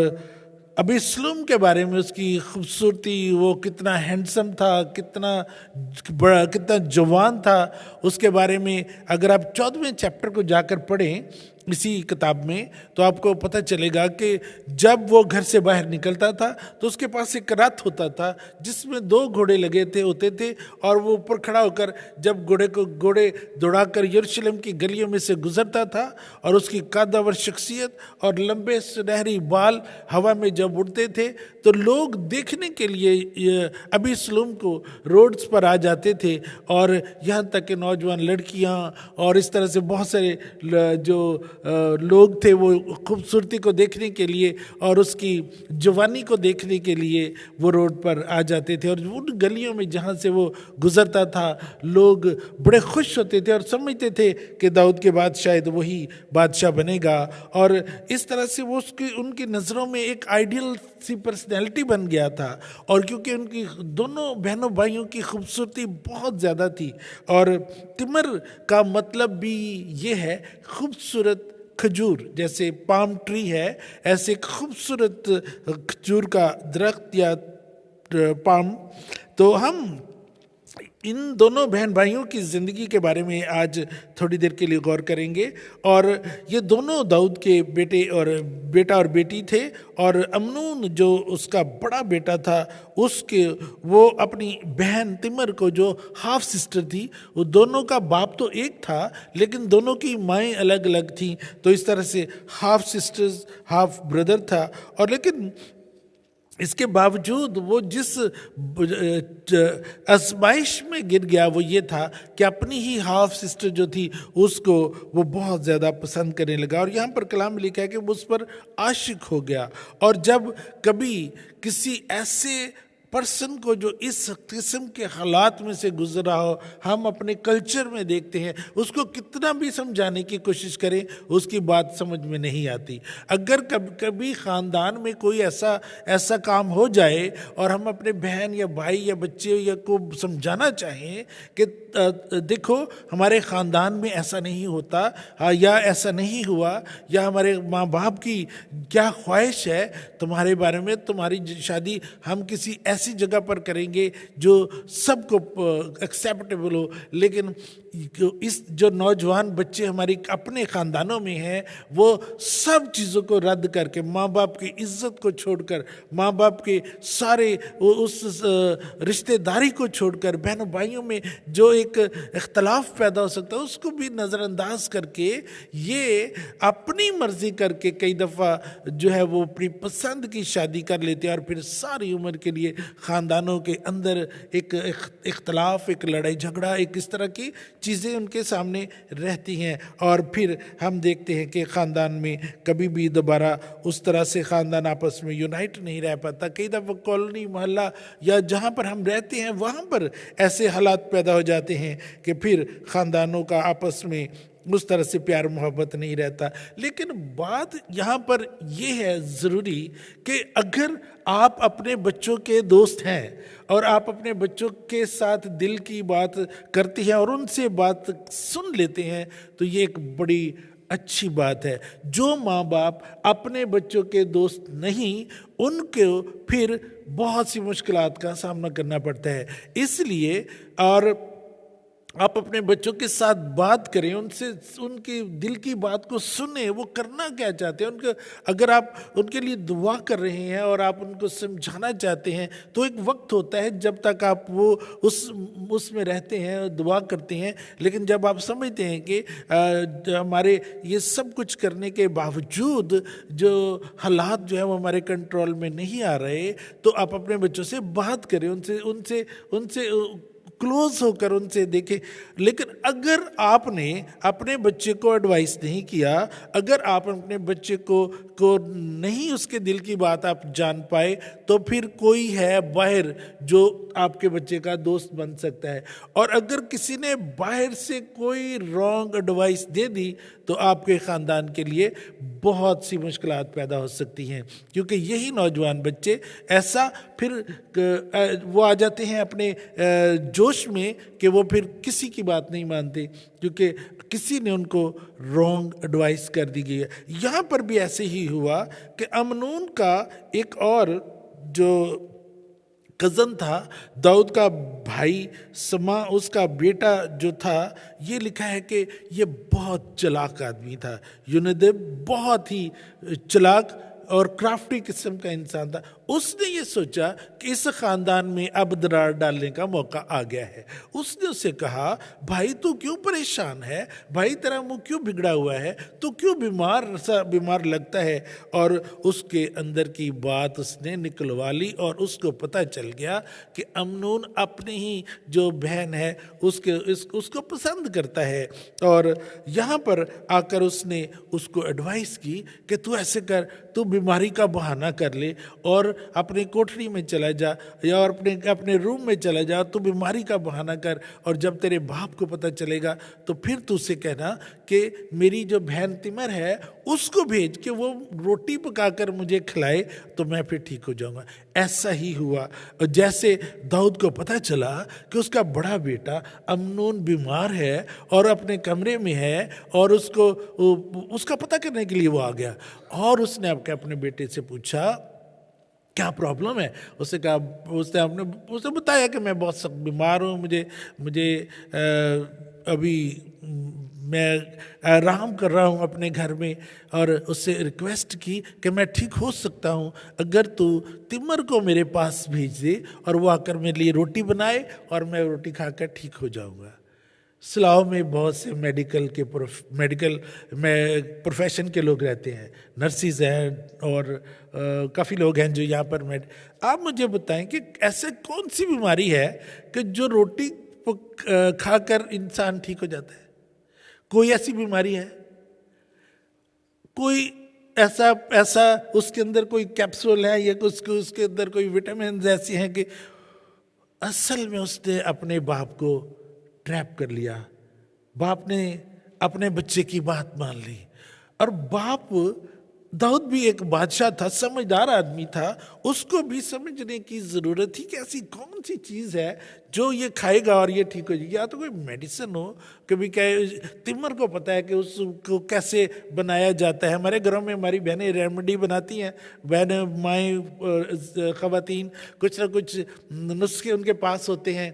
अबीसलोम के बारे में उसकी खूबसूरती, वो कितना हैंडसम था, कितना बड़ा, कितना जवान था, उसके बारे में अगर आप 14वें चैप्टर को जाकर पढ़ें इसी किताब में तो आपको पता चलेगा कि जब वो घर से बाहर निकलता था तो उसके पास एक रथ होता था जिसमें 2 घोड़े लगे होते थे, और वो ऊपर खड़ा होकर जब घोड़े दौड़ाकर यरूशलेम की गलियों में से गुजरता था, और उसकी कद्दावर शख्सियत और लंबे सुनहरी बाल हवा में जब उड़ते थे तो लोग देखने के लिए अबीसलोम को रोड्स पर आ जाते थे। और यहाँ तक कि नौजवान लड़कियाँ और इस तरह से बहुत सारे जो लोग थे वो खूबसूरती को देखने के लिए और उसकी जवानी को देखने के लिए वो रोड पर आ जाते थे। और उन गलियों में जहाँ से वो गुजरता था लोग बड़े खुश होते थे और समझते थे कि दाऊद के बाद शायद वही बादशाह बनेगा। और इस तरह से वो उनकी नज़रों में एक आइडियल सी पर्सनैलिटी बन गया था। और क्योंकि उनकी दोनों बहनों भाइयों की खूबसूरती बहुत ज़्यादा थी, और तिमर का मतलब भी ये है खूबसूरत खजूर, जैसे पाम ट्री है ऐसे खूबसूरत खजूर का दरख्त या पाम। तो हम इन दोनों बहन भाइयों की ज़िंदगी के बारे में आज थोड़ी देर के लिए गौर करेंगे। और ये दोनों दाऊद के बेटा और बेटी थे, और अमनून जो उसका बड़ा बेटा था वो अपनी बहन तिमर को जो हाफ सिस्टर थी, वो दोनों का बाप तो एक था लेकिन दोनों की माएँ अलग अलग थीं, तो इस तरह से हाफ सिस्टर्स हाफ ब्रदर था। और लेकिन इसके बावजूद वो जिस आजमाइश में गिर गया वो ये था कि अपनी ही हाफ सिस्टर जो थी उसको वो बहुत ज़्यादा पसंद करने लगा। और यहाँ पर कलाम में लिखा है कि वो उस पर आशिक हो गया। और जब कभी किसी ऐसे पर्सन को जो इस किस्म के हालात में से गुजर रहा हो, हम अपने कल्चर में देखते हैं, उसको कितना भी समझाने की कोशिश करें उसकी बात समझ में नहीं आती। अगर कभी ख़ानदान में कोई ऐसा काम हो जाए और हम अपने बहन या भाई या बच्चे या को समझाना चाहें कि देखो हमारे ख़ानदान में ऐसा नहीं होता, या ऐसा नहीं हुआ, या हमारे माँ बाप की क्या ख्वाहिश है तुम्हारे बारे में, तुम्हारी शादी हम किसी ऐसी जगह पर करेंगे जो सबको एक्सेप्टेबल हो। लेकिन इस जो नौजवान बच्चे हमारी अपने ख़ानदानों में हैं वो सब चीज़ों को रद्द करके, माँ बाप की इज़्ज़त को छोड़कर, माँ बाप के सारे उस रिश्तेदारी को छोड़कर, बहनों भाइयों में जो एक इख्तलाफ पैदा हो सकता है उसको भी नज़रअंदाज करके ये अपनी मर्ज़ी करके कई दफ़ा जो है वो अपनी पसंद की शादी कर लेते हैं और फिर सारी उम्र के लिए ख़ानदानों के अंदर एक इख्तलाफ, एक लड़ाई झगड़ा, एक इस तरह की चीज़ें उनके सामने रहती हैं। और फिर हम देखते हैं कि ख़ानदान में कभी भी दोबारा उस तरह से ख़ानदान आपस में यूनाइट नहीं रह पाता। कई दफ़ा कॉलोनी, मोहल्ला या जहाँ पर हम रहते हैं वहाँ पर ऐसे हालात पैदा हो जाते हैं कि फिर ख़ानदानों का आपस में उस तरह से प्यार मोहब्बत नहीं रहता। लेकिन बात यहाँ पर ये है ज़रूरी कि अगर आप अपने बच्चों के दोस्त हैं और आप अपने बच्चों के साथ दिल की बात करती हैं और उनसे बात सुन लेते हैं, तो ये एक बड़ी अच्छी बात है। जो माँ बाप अपने बच्चों के दोस्त नहीं, उनको फिर बहुत सी मुश्किलात का सामना करना पड़ता है। इसलिए और आप अपने बच्चों के साथ बात करें, उनसे उनकी दिल की बात को सुने, वो करना क्या चाहते हैं। उनके अगर आप उनके लिए दुआ कर रहे हैं और आप उनको समझाना चाहते हैं, तो एक वक्त होता है जब तक आप वो उसमें रहते हैं, दुआ करते हैं। लेकिन जब आप समझते हैं कि हमारे ये सब कुछ करने के बावजूद जो हालात जो है वो हमारे कंट्रोल में नहीं आ रहे, तो आप अपने बच्चों से बात करें, उनसे क्लोज होकर उनसे देखें। लेकिन अगर आपने अपने बच्चे को एडवाइस नहीं किया, अगर आप अपने बच्चे को नहीं उसके दिल की बात आप जान पाए, तो फिर कोई है बाहर जो आपके बच्चे का दोस्त बन सकता है। और अगर किसी ने बाहर से कोई रॉन्ग एडवाइस दे दी, तो आपके ख़ानदान के लिए बहुत सी मुश्किलात पैदा हो सकती हैं। क्योंकि यही नौजवान बच्चे ऐसा फिर वो आ जाते हैं अपने जोश में कि वो फिर किसी की बात नहीं मानते, क्योंकि किसी ने उनको रॉन्ग एडवाइस कर दी गई है। यहाँ पर भी ऐसे ही हुआ कि अमनून का एक और जो कज़न था, दाऊद का भाई समा, उसका बेटा जो था, ये लिखा है कि ये बहुत चालाक आदमी था। यूनदब बहुत ही चालाक और क्राफ्टी किस्म का इंसान था। उसने ये सोचा कि इस ख़ानदान में अब दरार डालने का मौका आ गया है। उसने उससे कहा, भाई तू क्यों परेशान है, भाई तेरा मुंह क्यों बिगड़ा हुआ है, तू क्यों बीमार लगता है। और उसके अंदर की बात उसने निकलवा ली और उसको पता चल गया कि अमनून अपनी ही जो बहन है उसको पसंद करता है। और यहाँ पर आकर उसने उसको एडवाइस की कि तू ऐसे कर, तू बीमारी का बहाना कर ले और अपनी कोठरी में चला जा या और अपने रूम में चला जा, तू बीमारी का बहाना कर, और जब तेरे बाप को पता चलेगा तो फिर तू उसे कहना कि मेरी जो बहन तिमर है उसको भेज के वो रोटी पकाकर मुझे खिलाए, तो मैं फिर ठीक हो जाऊंगा। ऐसा ही हुआ। जैसे दाऊद को पता चला कि उसका बड़ा बेटा अमनून बीमार है और अपने कमरे में है, और उसका पता करने के लिए वो आ गया और उसने अपने बेटे से पूछा क्या प्रॉब्लम है। उसने बताया कि मैं बहुत सख्त बीमार हूँ, मुझे अभी मैं आराम कर रहा हूँ अपने घर में, और उससे रिक्वेस्ट की कि मैं ठीक हो सकता हूँ अगर तू तिमर को मेरे पास भेज दे और वो आकर मेरे लिए रोटी बनाए और मैं रोटी खाकर ठीक हो जाऊँगा। सलाह में बहुत से मेडिकल प्रोफेशन के लोग रहते हैं, नर्सिस हैं और काफ़ी लोग हैं जो यहाँ पर आप मुझे बताएं कि ऐसे कौन सी बीमारी है कि जो रोटी खाकर इंसान ठीक हो जाता है। कोई ऐसी बीमारी है, कोई ऐसा उसके अंदर कोई कैप्सूल है या उसके अंदर कोई विटामिन ऐसी हैं कि असल में उसने अपने बाप को ट्रैप कर लिया। बाप ने अपने बच्चे की बात मान ली। और बाप, दाऊद भी एक बादशाह था, समझदार आदमी था, उसको भी समझने की ज़रूरत थी कि ऐसी कौन सी चीज़ है जो ये खाएगा और ये ठीक हो जाएगी। या तो कोई मेडिसिन हो, कभी क्या तिमर को पता है कि उसको कैसे बनाया जाता है। हमारे घरों में हमारी बहनें रेमेडी बनाती हैं, ख़वातीन कुछ ना कुछ नुस्खे उनके पास होते हैं,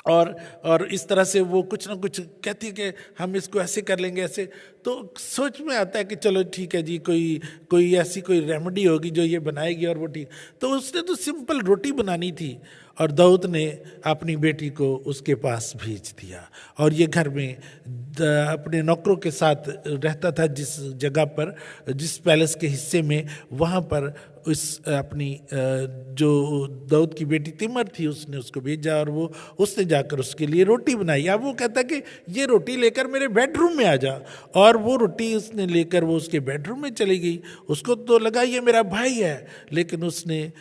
और इस तरह से वो कुछ ना कुछ कहती है कि हम इसको ऐसे कर लेंगे ऐसे। तो सोच में आता है कि चलो ठीक है जी, कोई ऐसी कोई रेमेडी होगी जो ये बनाएगी और वो ठीक। तो उसने तो सिंपल रोटी बनानी थी और दाऊद ने अपनी बेटी को उसके पास भेज दिया, और ये घर में अपने नौकरों के साथ रहता था, जिस जगह पर, जिस पैलेस के हिस्से में, वहाँ पर उस अपनी जो दाऊद की बेटी तिमर थी उसने उसको भेजा, और वो उसने जाकर उसके लिए रोटी बनाई। अब वो कहता कि ये रोटी लेकर मेरे बेडरूम में आ जा, और वो रोटी उसने लेकर वो उसके बेडरूम में चली गई। उसको तो लगा ये मेरा भाई है, लेकिन उसने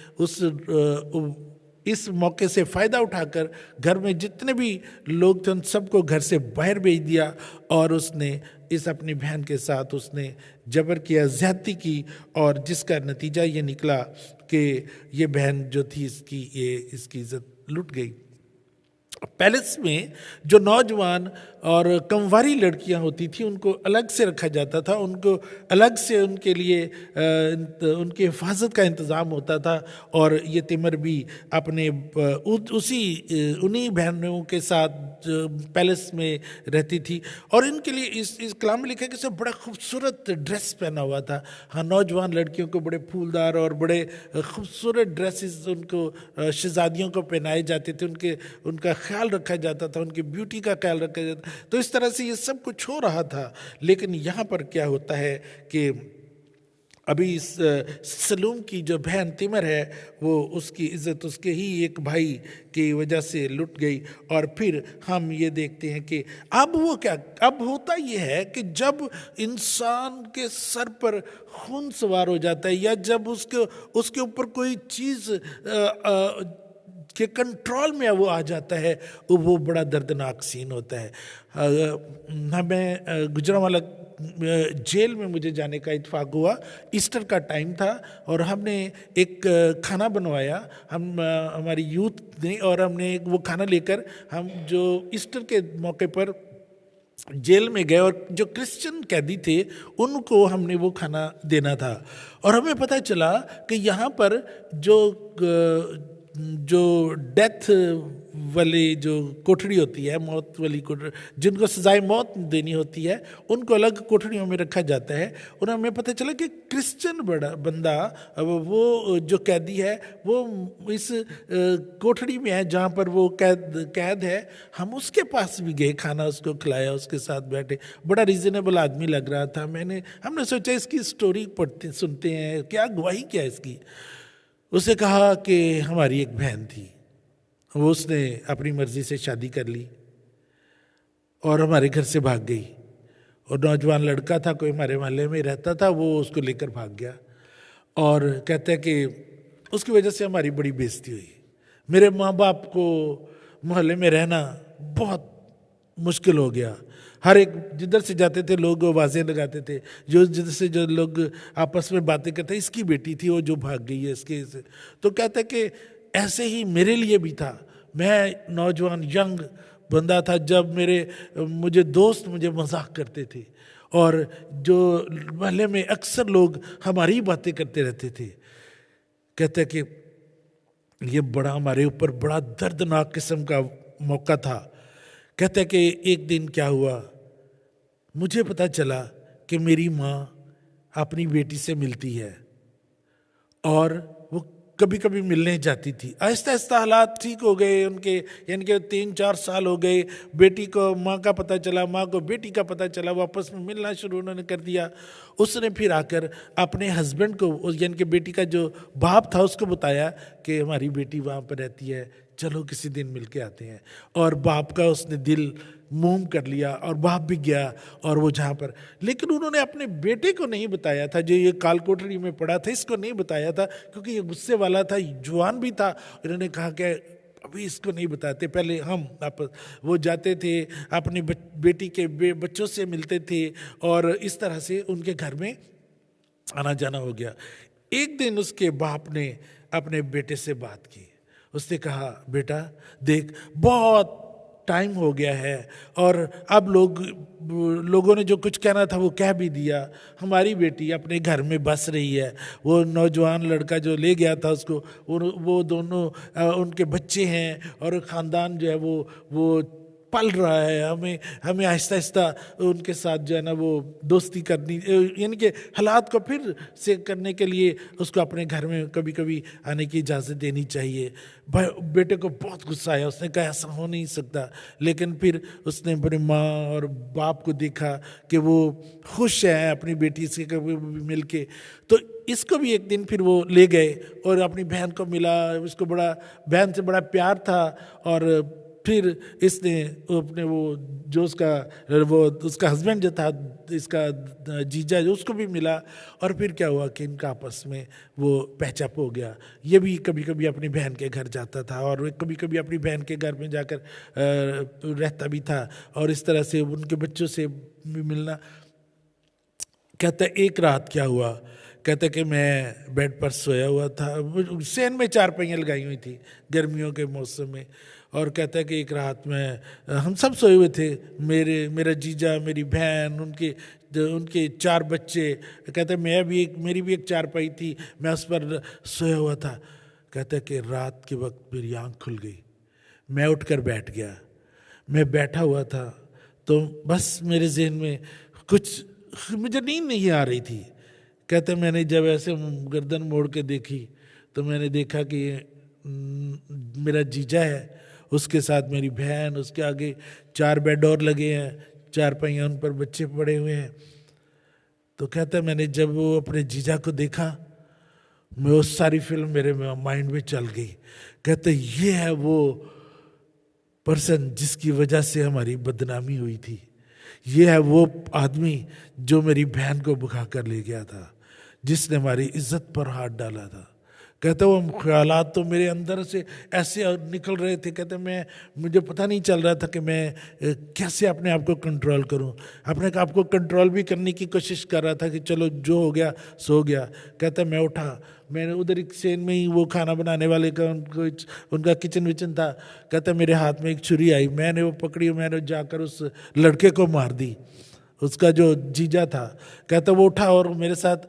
इस मौके से फ़ायदा उठाकर घर में जितने भी लोग थे उन सबको घर से बाहर भेज दिया, और उसने इस अपनी बहन के साथ उसने जबर किया, ज़्यादती की, और जिसका नतीजा ये निकला कि ये बहन जो थी इसकी इज़्ज़त लुट गई। पैलेस में जो नौजवान और कमवारी लड़कियां होती थी उनको अलग से रखा जाता था, उनको अलग से उनके लिए उनके हिफाजत का इंतज़ाम होता था, और ये तिमर भी अपने उन्हीं बहनों के साथ पैलेस में रहती थी। और इनके लिए इस कलाम में लिखा कि सब बड़ा खूबसूरत ड्रेस पहना हुआ था। हाँ, नौजवान लड़कियों को बड़े फूलदार और बड़े खूबसूरत ड्रेसेस उनको शहजादियों को पहनाए जाते थे, उनका ख्याल रखा जाता था, उनकी ब्यूटी का ख्याल रखा जाता। तो इस तरह से ये सब कुछ हो रहा था। लेकिन यहाँ पर क्या होता है कि अभी इस सलूम की जो बहन तिमर है वो उसकी इज़्ज़त उसके ही एक भाई की वजह से लुट गई। और फिर हम ये देखते हैं कि अब होता ये है कि जब इंसान के सर पर खून सवार हो जाता है, या जब उसके ऊपर कोई चीज़ के कंट्रोल में वो आ जाता है, वो बड़ा दर्दनाक सीन होता है। मैं गुजरांवाला जेल में मुझे जाने का इत्तेफाक हुआ। ईस्टर का टाइम था और हमने एक खाना बनवाया, हमारी यूथ ने, और हमने वो खाना लेकर हम जो ईस्टर के मौके पर जेल में गए, और जो क्रिश्चियन कैदी थे उनको हमने वो खाना देना था। और हमें पता चला कि यहाँ पर जो डेथ वाली जो कोठरी होती है, मौत वाली कोठरी, जिनको सजाए मौत देनी होती है, उनको अलग कोठरियों में रखा जाता है। और हमें पता चला कि क्रिश्चियन बंदा, वो जो कैदी है, वो इस कोठरी में है जहाँ पर वो कैद है। हम उसके पास भी गए, खाना उसको खिलाया, उसके साथ बैठे। बड़ा रीजनेबल आदमी लग रहा था। हमने सोचा इसकी स्टोरी सुनते हैं, क्या गवाही क्या इसकी। उसने कहा कि हमारी एक बहन थी, वो उसने अपनी मर्जी से शादी कर ली और हमारे घर से भाग गई। और नौजवान लड़का था, कोई हमारे मोहल्ले में रहता था, वो उसको लेकर भाग गया। और कहते हैं कि उसकी वजह से हमारी बड़ी बेइज्जती हुई। मेरे माँ बाप को मोहल्ले में रहना बहुत मुश्किल हो गया। हर एक जिधर से जाते थे लोग आवाज़ें लगाते थे, जिधर से जो लोग आपस में बातें करते, इसकी बेटी थी वो जो भाग गई है इसके से। तो कहता है कि ऐसे ही मेरे लिए भी था। मैं नौजवान यंग बंदा था जब मुझे दोस्त मुझे मजाक करते थे, और जो मोहल्ले में अक्सर लोग हमारी बातें करते रहते थे। कहते हैं कि ये बड़ा हमारे ऊपर बड़ा दर्दनाक किस्म का मौका था। कहते हैं कि एक दिन क्या हुआ, मुझे पता चला कि मेरी माँ अपनी बेटी से मिलती है और वो कभी कभी मिलने जाती थी। आहिस्ता आहिस्ता हालात ठीक हो गए उनके, यानी कि 3-4 साल हो गए। बेटी को माँ का पता चला, माँ को बेटी का पता चला, वापस में मिलना शुरू उन्होंने कर दिया। उसने फिर आकर अपने हस्बैंड को, यानी कि बेटी का जो बाप था, उसको बताया कि हमारी बेटी वहाँ पर रहती है, चलो किसी दिन मिल के आते हैं। और बाप का उसने दिल मूम कर लिया और बाप भी गया और वो जहाँ पर, लेकिन उन्होंने अपने बेटे को नहीं बताया था जो ये काल कोठरी में पड़ा था, इसको नहीं बताया था क्योंकि ये गुस्से वाला था, जवान भी था। इन्होंने कहा कि अभी इसको नहीं बताते, पहले हम वो जाते थे अपनी बेटी के बच्चों से मिलते थे और इस तरह से उनके घर में आना जाना हो गया। एक दिन उसके बाप ने अपने बेटे से बात की। उसने कहा, बेटा देख, बहुत टाइम हो गया है और अब लोगों ने जो कुछ कहना था वो कह भी दिया। हमारी बेटी अपने घर में बस रही है। वो नौजवान लड़का जो ले गया था उसको, वो दोनों उनके बच्चे हैं और ख़ानदान जो है वो पल रहा है, हमें हमें आहिस्ता आहिस्ता उनके साथ जो है ना वो दोस्ती करनी, यानी कि हालात को फिर से करने के लिए उसको अपने घर में कभी कभी आने की इजाज़त देनी चाहिए। बेटे को बहुत गुस्सा आया, उसने कहा ऐसा हो नहीं सकता, लेकिन फिर उसने अपने माँ और बाप को देखा कि वो खुश हैं अपनी बेटी से कभी मिल के, तो इसको भी एक दिन फिर वो ले गए और अपनी बहन को मिला, उसको बड़ा बहन से बड़ा प्यार था। और फिर इसने अपने वो जो उसका हस्बैंड जो था, इसका जीजा जो, उसको भी मिला, और फिर क्या हुआ कि इनका आपस में वो पैचअप हो गया। ये भी कभी कभी अपनी बहन के घर जाता था और कभी कभी अपनी बहन के घर में जाकर रहता भी था, और इस तरह से उनके बच्चों से भी मिलना। कहता है एक रात क्या हुआ, कहता कि मैं बेड पर सोया हुआ था, सेन में चारपाइयाँ लगाई हुई थी गर्मियों के मौसम में, और कहता है कि एक रात में हम सब सोए हुए थे, मेरा जीजा, मेरी बहन, उनके 4 बच्चे। कहता है मेरी भी एक चारपाई थी, मैं उस पर सोया हुआ था। कहता है कि रात के वक्त मेरी आँख खुल गई, मैं उठकर बैठ गया। मैं बैठा हुआ था तो बस मेरे जहन में कुछ, मुझे नींद नहीं आ रही थी। कहते मैंने जब ऐसे गर्दन मोड़ के देखी तो मैंने देखा कि मेरा जीजा है, उसके साथ मेरी बहन, उसके आगे 4 बेड और लगे हैं, 4 पहिया, उन पर बच्चे पड़े हुए हैं। तो कहता है मैंने जब वो अपने जीजा को देखा, मैं उस सारी फिल्म मेरे माइंड में चल गई। कहते ये है वो पर्सन जिसकी वजह से हमारी बदनामी हुई थी, ये है वो आदमी जो मेरी बहन को भगा कर ले गया था, जिसने हमारी इज्जत पर हाथ डाला था। कहते वो ख्यालात तो मेरे अंदर से ऐसे निकल रहे थे। कहते मुझे पता नहीं चल रहा था कि मैं कैसे अपने आप को कंट्रोल करूं। अपने आप को कंट्रोल भी करने की कोशिश कर रहा था कि चलो जो हो गया सो गया। कहते मैं उठा, मैंने उधर एक सेन में ही वो खाना बनाने वाले का उनका किचन विचन था। कहते मेरे हाथ में एक छुरी आई, मैंने वो पकड़ी, मैंने जाकर उस लड़के को मार दी, उसका जो जीजा था। कहता वो उठा और मेरे साथ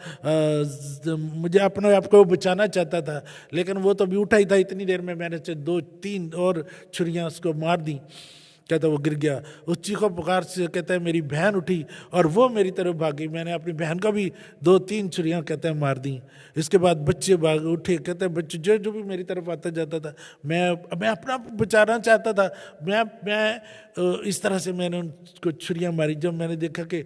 मुझे अपने आप को बचाना चाहता था, लेकिन वो तो भी उठा ही था। इतनी देर में मैंने 2-3 और छुरियां उसको मार दी। कहता वो गिर गया। उस चीखों पुकार से कहता है मेरी बहन उठी और वो मेरी तरफ भागी। मैंने अपनी बहन को भी 2-3 छुरियां कहता है मार दी। इसके बाद बच्चे भाग उठे। कहते हैं बच्चे जो भी मेरी तरफ आता जाता था, मैं अपना बचाना चाहता था। मैं इस तरह से मैंने उनको छुरियां मारी। जब मैंने देखा कि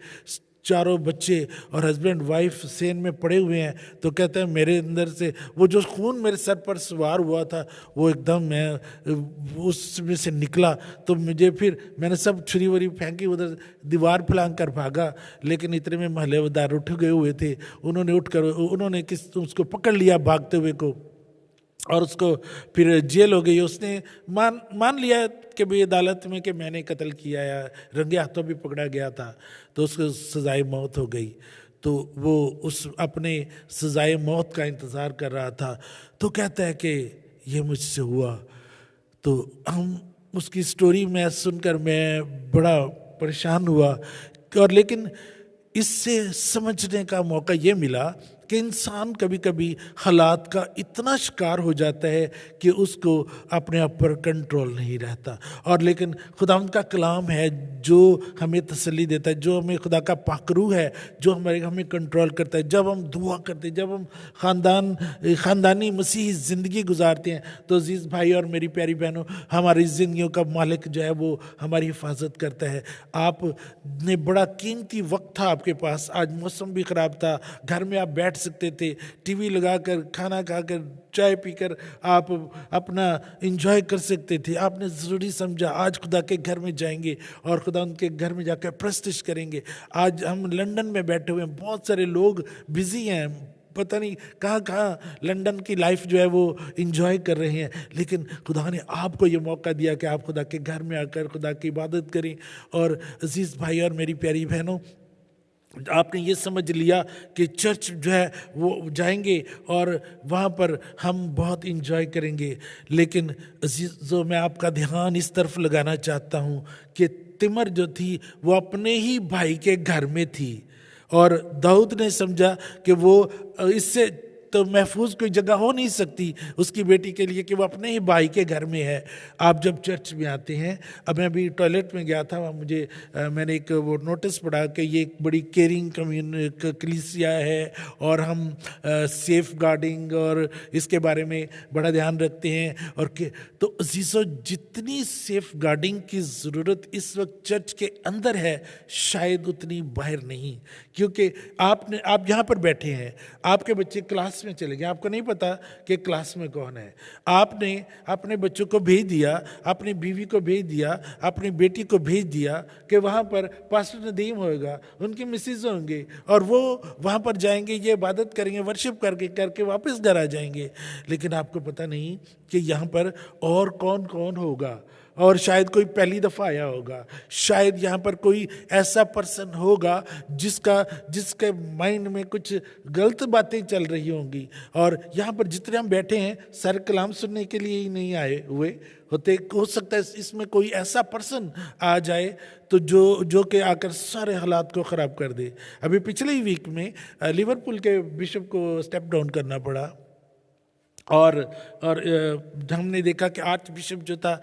चारों बच्चे और हस्बैंड वाइफ सेन में पड़े हुए हैं, तो कहते हैं मेरे अंदर से वो जो खून मेरे सर पर सवार हुआ था वो एकदम मैं उसमें से निकला। तो मैंने सब छुरी वरी फेंकी, उधर दीवार फलांग कर भागा। लेकिन इतने में महल्लेदार उठ गए हुए थे। उन्होंने उसको पकड़ लिया भागते हुए को, और उसको फिर जेल हो गई। उसने मान लिया कि भाई अदालत में कि मैंने कत्ल किया, या रंगे हाथों भी पकड़ा गया था, तो उसको सजाए मौत हो गई। तो वो उस अपने सजाए मौत का इंतज़ार कर रहा था। तो कहता है कि ये मुझसे हुआ। तो उसकी स्टोरी में सुनकर मैं बड़ा परेशान हुआ, और लेकिन इससे समझने का मौका ये मिला कि इंसान कभी कभी हालात का इतना शिकार हो जाता है कि उसको अपने आप पर कंट्रोल नहीं रहता। और लेकिन खुदावंद का कलाम है जो हमें तसल्ली देता है, जो हमें खुदा का पाकरू है, जो हमें कंट्रोल करता है। जब हम दुआ करते हैं, जब हम ख़ानदानी मसीही ज़िंदगी गुजारते हैं, तो अजीज़ भाई और मेरी प्यारी बहनों, हमारी ज़िंदगियों का मालिक जो है वो हमारी हिफाजत करता है। आपने बड़ा कीमती वक्त था आपके पास, आज मौसम भी ख़राब था, घर में आप बैठ सकते थे, टीवी लगाकर, खाना खाकर, चाय पीकर आप अपना एंजॉय कर सकते थे। आपने ज़रूरी समझा आज खुदा के घर में जाएंगे और खुदा उनके घर में जाकर प्रस्तिश करेंगे। आज हम लंदन में बैठे हुए हैं, बहुत सारे लोग बिजी हैं, पता नहीं कहाँ लंदन की लाइफ जो है वो एंजॉय कर रहे हैं, लेकिन खुदा ने आपको ये मौका दिया कि आप खुदा के घर में आकर खुदा की इबादत करें। और अजीज़ भाई और मेरी प्यारी बहनों, आपने ये समझ लिया कि चर्च जो है वो जाएंगे और वहाँ पर हम बहुत इंजॉय करेंगे। लेकिन अजीज़ों, मैं आपका ध्यान इस तरफ लगाना चाहता हूँ कि तिमर जो थी वो अपने ही भाई के घर में थी, और दाऊद ने समझा कि वो इससे तो महफूज कोई जगह हो नहीं सकती उसकी बेटी के लिए कि वो अपने ही भाई के घर में है। आप जब चर्च में आते हैं, अब मैं अभी टॉयलेट में गया था, वहाँ मुझे मैंने एक वो नोटिस पढ़ा कि ये एक बड़ी केयरिंग कलीसिया है और हम सेफ गार्डिंग और इसके बारे में बड़ा ध्यान रखते हैं। और तो अजीज़ों, जितनी सेफ गार्डिंग की ज़रूरत इस वक्त चर्च के अंदर है, शायद उतनी बाहर नहीं। क्योंकि आप यहाँ पर बैठे हैं, आपके बच्चे क्लास में चले गए, आपको नहीं पता कि क्लास में कौन है। आपने अपने बच्चों को भेज दिया, अपनी बीवी को भेज दिया, अपनी बेटी को भेज दिया कि वहाँ पर पास्टर नदीम होएगा, उनके मिसेज होंगे और वो वहाँ पर जाएंगे, ये इबादत करेंगे, वर्शिप करके वापस घर आ जाएंगे। लेकिन आपको पता नहीं कि यहाँ पर और कौन कौन होगा, और शायद कोई पहली दफ़ा आया होगा, शायद यहाँ पर कोई ऐसा पर्सन होगा जिसके माइंड में कुछ गलत बातें चल रही होंगी। और यहाँ पर जितने हम बैठे हैं, सर कलाम सुनने के लिए ही नहीं आए हुए होते, हो सकता है इसमें कोई ऐसा पर्सन आ जाए तो जो कि आकर सारे हालात को ख़राब कर दे। अभी पिछले ही वीक में लिवरपूल के बिशप को स्टेप डाउन करना पड़ा, और हमने देखा कि आर्च बिशप जो था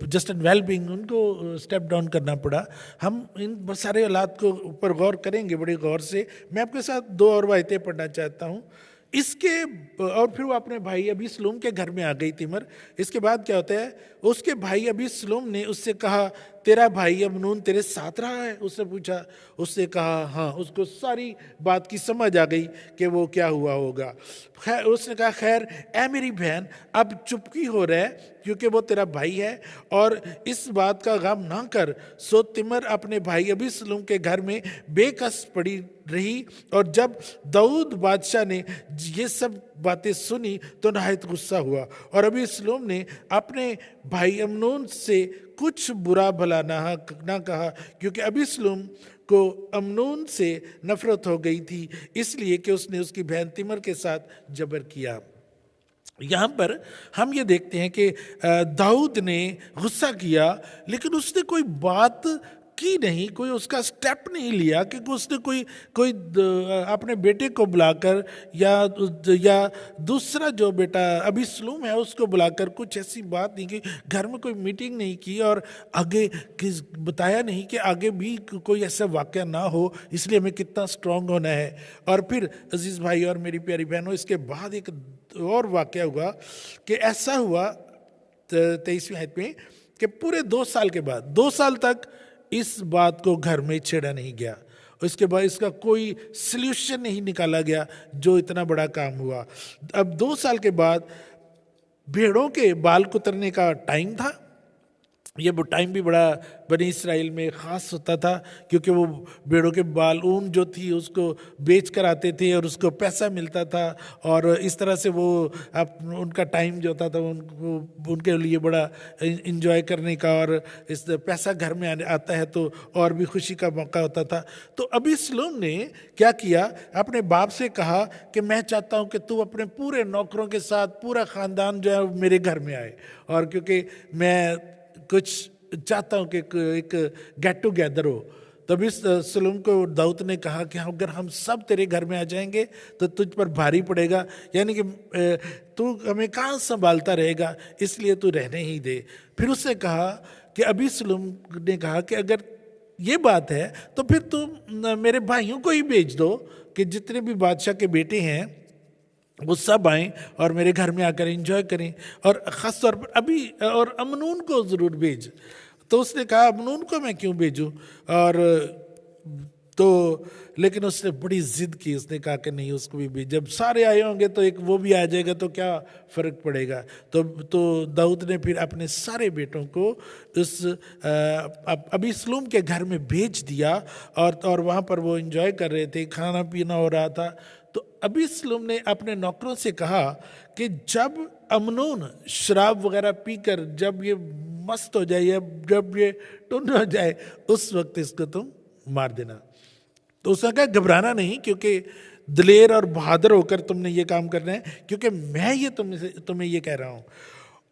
जस्टिन वेलबिंग, उनको स्टेप डाउन करना पड़ा। हम इन सारे हालात को ऊपर गौर करेंगे बड़े गौर से। मैं आपके साथ 2 और वायतें पढ़ना चाहता हूँ इसके, और फिर वो अपने भाई अबीसलोम के घर में आ गई तिमर। इसके बाद क्या होता है, उसके भाई अबीसलोम ने उससे कहा, तेरा भाई अमनून तेरे साथ रहा है? उसने पूछा, उसने कहा हाँ। उसको सारी बात की समझ आ गई कि वो क्या हुआ होगा। खैर उसने कहा, खैर ऐ मेरी बहन, अब चुपकी हो रहा है क्योंकि वो तेरा भाई है, और इस बात का गम ना कर। सो तिमर अपने भाई अबीसलोम के घर में बेकस पड़ी रही, और जब दाऊद बादशाह ने ये सब बातें सुनी तो नहायत गुस्सा हुआ, और अबीसलोम ने अपने भाई अमनून से कुछ बुरा भला ना कहा, क्योंकि अबीसलोम को अमनून से नफरत हो गई थी, इसलिए कि उसने उसकी बहन तिमर के साथ जबर किया। यहाँ पर हम ये देखते हैं कि दाऊद ने गुस्सा किया, लेकिन उसने कोई बात की नहीं, कोई उसका स्टेप नहीं लिया कि उसने कोई अपने बेटे को बुलाकर या दूसरा जो बेटा अबीसलोम है उसको बुलाकर कुछ ऐसी बात नहीं की, घर में कोई मीटिंग नहीं की, और आगे बताया नहीं कि आगे भी कोई ऐसा वाक़या ना हो, इसलिए हमें कितना स्ट्रांग होना है। और फिर अजीज़ भाई और मेरी प्यारी बहनों, इसके बाद एक और वाक़या हुआ कि ऐसा हुआ 23वीं आयत में कि पूरे 2 साल के बाद, 2 साल तक इस बात को घर में छेड़ा नहीं गया, उसके बाद इसका कोई सल्यूशन नहीं निकाला गया, जो इतना बड़ा काम हुआ। अब 2 साल के बाद भेड़ों के बाल कुतरने का टाइम था। ये वो टाइम भी बड़ा बनी इसराइल में ख़ास होता था, क्योंकि वो भेड़ों के बाल, ऊन जो थी उसको बेच कर आते थे और उसको पैसा मिलता था, और इस तरह से वो उनका टाइम जो होता था उनके लिए बड़ा इंजॉय करने का, और इस पैसा घर में आता है तो और भी खुशी का मौका होता था। तो अबीसलोम ने क्या किया, अपने बाप से कहा कि मैं चाहता हूँ कि तू अपने पूरे नौकरों के साथ, पूरा ख़ानदान जो है मेरे घर में आए, और क्योंकि मैं कुछ चाहता हूँ कि एक गेट टुगेदर हो। तब इस सलोम को दाऊद ने कहा कि अगर हम सब तेरे घर में आ जाएंगे तो तुझ पर भारी पड़ेगा, यानी कि तू हमें कहाँ संभालता रहेगा, इसलिए तू रहने ही दे। फिर उसने कहा कि अबीसलोम ने कहा कि अगर ये बात है तो फिर तुम मेरे भाइयों को ही भेज दो कि जितने भी बादशाह के बेटे हैं वो सब आएँ और मेरे घर में आकर एंजॉय करें, और ख़ास तौर पर और अमनून को ज़रूर भेज। तो उसने कहा अमनून को मैं क्यों भेजूं, और तो लेकिन उसने बड़ी ज़िद की, उसने कहा कि नहीं उसको भी भेज, जब सारे आए होंगे तो एक वो भी आ जाएगा तो क्या फ़र्क पड़ेगा। तो दाऊद ने फिर अपने सारे बेटों को उस अबीसलोम के घर में भेज दिया, और वहाँ पर वो एंजॉय कर रहे थे, खाना पीना हो रहा था। तो अबीसलोम ने अपने नौकरों से कहा कि जब अमनून शराब वगैरह पीकर जब ये मस्त हो जाए या जब ये टुन हो जाए, उस वक्त इसको तुम मार देना। तो उसने कहा घबराना नहीं, क्योंकि दिलेर और बहादुर होकर तुमने ये काम करना है, क्योंकि मैं ये तुम्हें ये कह रहा हूँ।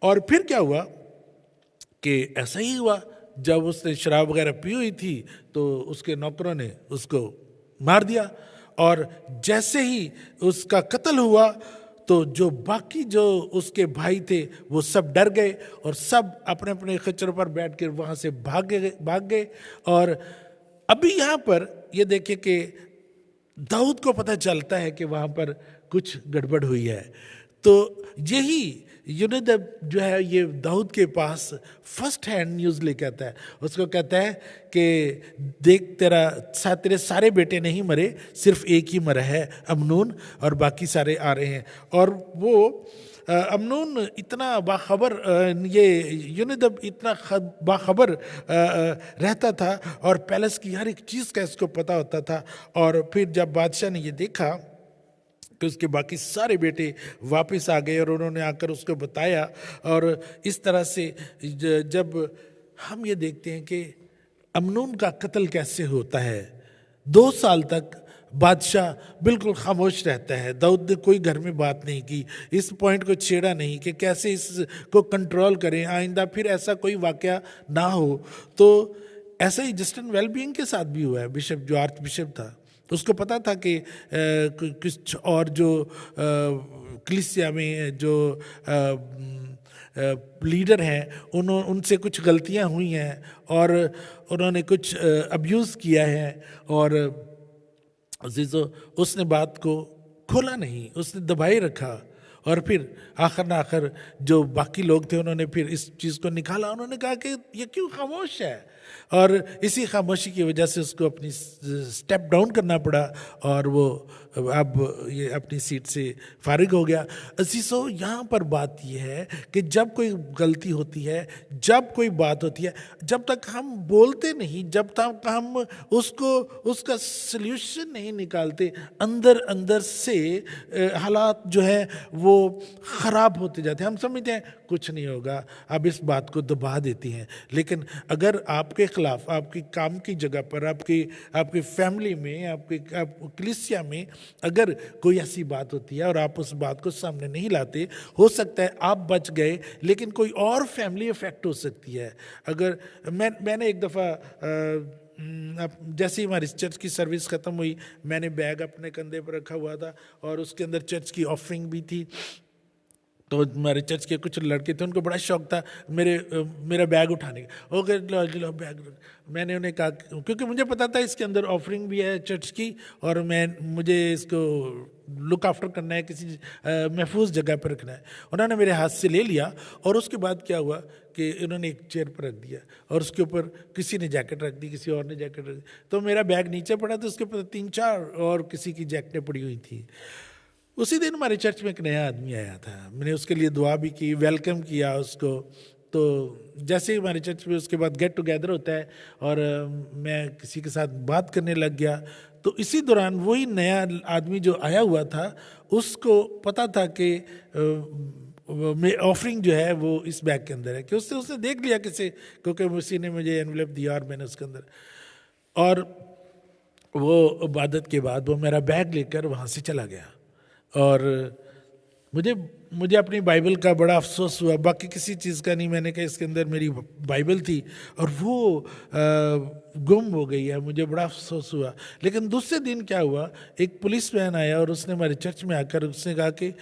और फिर क्या हुआ कि ऐसा ही हुआ, जब उसने शराब वगैरह पी हुई थी तो उसके नौकरों ने उसको मार दिया, और जैसे ही उसका कत्ल हुआ तो जो बाकी जो उसके भाई थे वो सब डर गए और सब अपने अपने खच्चरों पर बैठ कर वहाँ से भाग गए। और अभी यहाँ पर ये देखिए कि दाऊद को पता चलता है कि वहाँ पर कुछ गड़बड़ हुई है। तो यही योनादाब जो है ये दाऊद के पास फर्स्ट हैंड न्यूज़ लेके आता है। उसको कहता है कि देख तेरे सारे बेटे नहीं मरे, सिर्फ एक ही मरा है अमनून, और बाकी सारे आ रहे हैं। और वो अमनून इतना बाखबर, ये योनादाब इतना बाखबर रहता था और पैलेस की हर एक चीज़ का इसको पता होता था। और फिर जब बादशाह ने ये देखा कि उसके बाकी सारे बेटे वापस आ गए और उन्होंने आकर उसको बताया, और इस तरह से जब हम ये देखते हैं कि अमनून का कत्ल कैसे होता है, 2 साल तक बादशाह बिल्कुल खामोश रहता है। दाऊद ने कोई घर में बात नहीं की, इस पॉइंट को छेड़ा नहीं कि कैसे इसको कंट्रोल करें, आइंदा फिर ऐसा कोई वाकया ना हो। तो ऐसा ही जस्टिन वेलबीइंग के साथ भी हुआ है। बिशप जो आर्च बिशप था तो उसको पता था कि कुछ और जो कलीसिया में जो लीडर हैं उनसे कुछ गलतियां हुई हैं और उन्होंने कुछ अब्यूज़ किया है। और अजीज़ो उसने बात को खोला नहीं, उसने दबाए रखा। और फिर आखिर जो बाकी लोग थे उन्होंने फिर इस चीज़ को निकाला। उन्होंने कहा कि ये क्यों खामोश है, और इसी खामोशी की वजह से उसको अपनी स्टेप डाउन करना पड़ा और वो अब ये अपनी सीट से फारिग हो गया। अजीज़ो यहाँ पर बात ये है कि जब कोई गलती होती है, जब कोई बात होती है, जब तक हम बोलते नहीं, जब तक हम उसका सल्यूशन नहीं निकालते, अंदर अंदर से हालात जो है वो ख़राब होते जाते हैं। हम समझते हैं कुछ नहीं होगा, अब इस बात को दबा देती हैं। लेकिन अगर आपके खिलाफ आपकी काम की जगह पर, आपकी फैमिली में, आपके कलीसिया में अगर कोई ऐसी बात होती है और आप उस बात को सामने नहीं लाते, हो सकता है आप बच गए लेकिन कोई और फैमिली इफेक्ट हो सकती है। अगर मैंने एक दफ़ा जैसे ही हमारी चर्च की सर्विस ख़त्म हुई, मैंने बैग अपने कंधे पर रखा हुआ था और उसके अंदर चर्च की ऑफरिंग भी थी। तो हमारे चर्च के कुछ लड़के थे, उनको बड़ा शौक था मेरा बैग उठाने का। ओके लो बैग। मैंने उन्हें कहा, क्योंकि मुझे पता था इसके अंदर ऑफरिंग भी है चर्च की और मुझे इसको लुक आफ्टर करना है, किसी महफूज जगह पर रखना है। उन्होंने मेरे हाथ से ले लिया और उसके बाद क्या हुआ कि उन्होंने एक चेयर पर रख दिया और उसके ऊपर किसी ने जैकेट रख दी, किसी और ने जैकेट रख दी। तो मेरा बैग नीचे पड़ा तो उसके ऊपर 3-4 और किसी की जैकेटें पड़ी हुई थी। उसी दिन हमारे चर्च में एक नया आदमी आया था, मैंने उसके लिए दुआ भी की, वेलकम किया उसको। तो जैसे ही हमारे चर्च में उसके बाद गेट टुगेदर होता है और मैं किसी के साथ बात करने लग गया, तो इसी दौरान वही नया आदमी जो आया हुआ था उसको पता था कि ऑफरिंग जो है वो इस बैग के अंदर है, कि उसने देख लिया क्योंकि उसी ने मुझे एनवेलप दिया और मैंने उसके अंदर, और वो इबादत के बाद वो मेरा बैग लेकर वहाँ से चला गया। और मुझे अपनी बाइबल का बड़ा अफसोस हुआ, बाकी किसी चीज़ का नहीं। मैंने कहा इसके अंदर मेरी बाइबल थी और वो गुम हो गई है, मुझे बड़ा अफसोस हुआ। लेकिन दूसरे दिन क्या हुआ, एक पुलिसमैन आया और उसने हमारे चर्च में आकर उसने कहा कि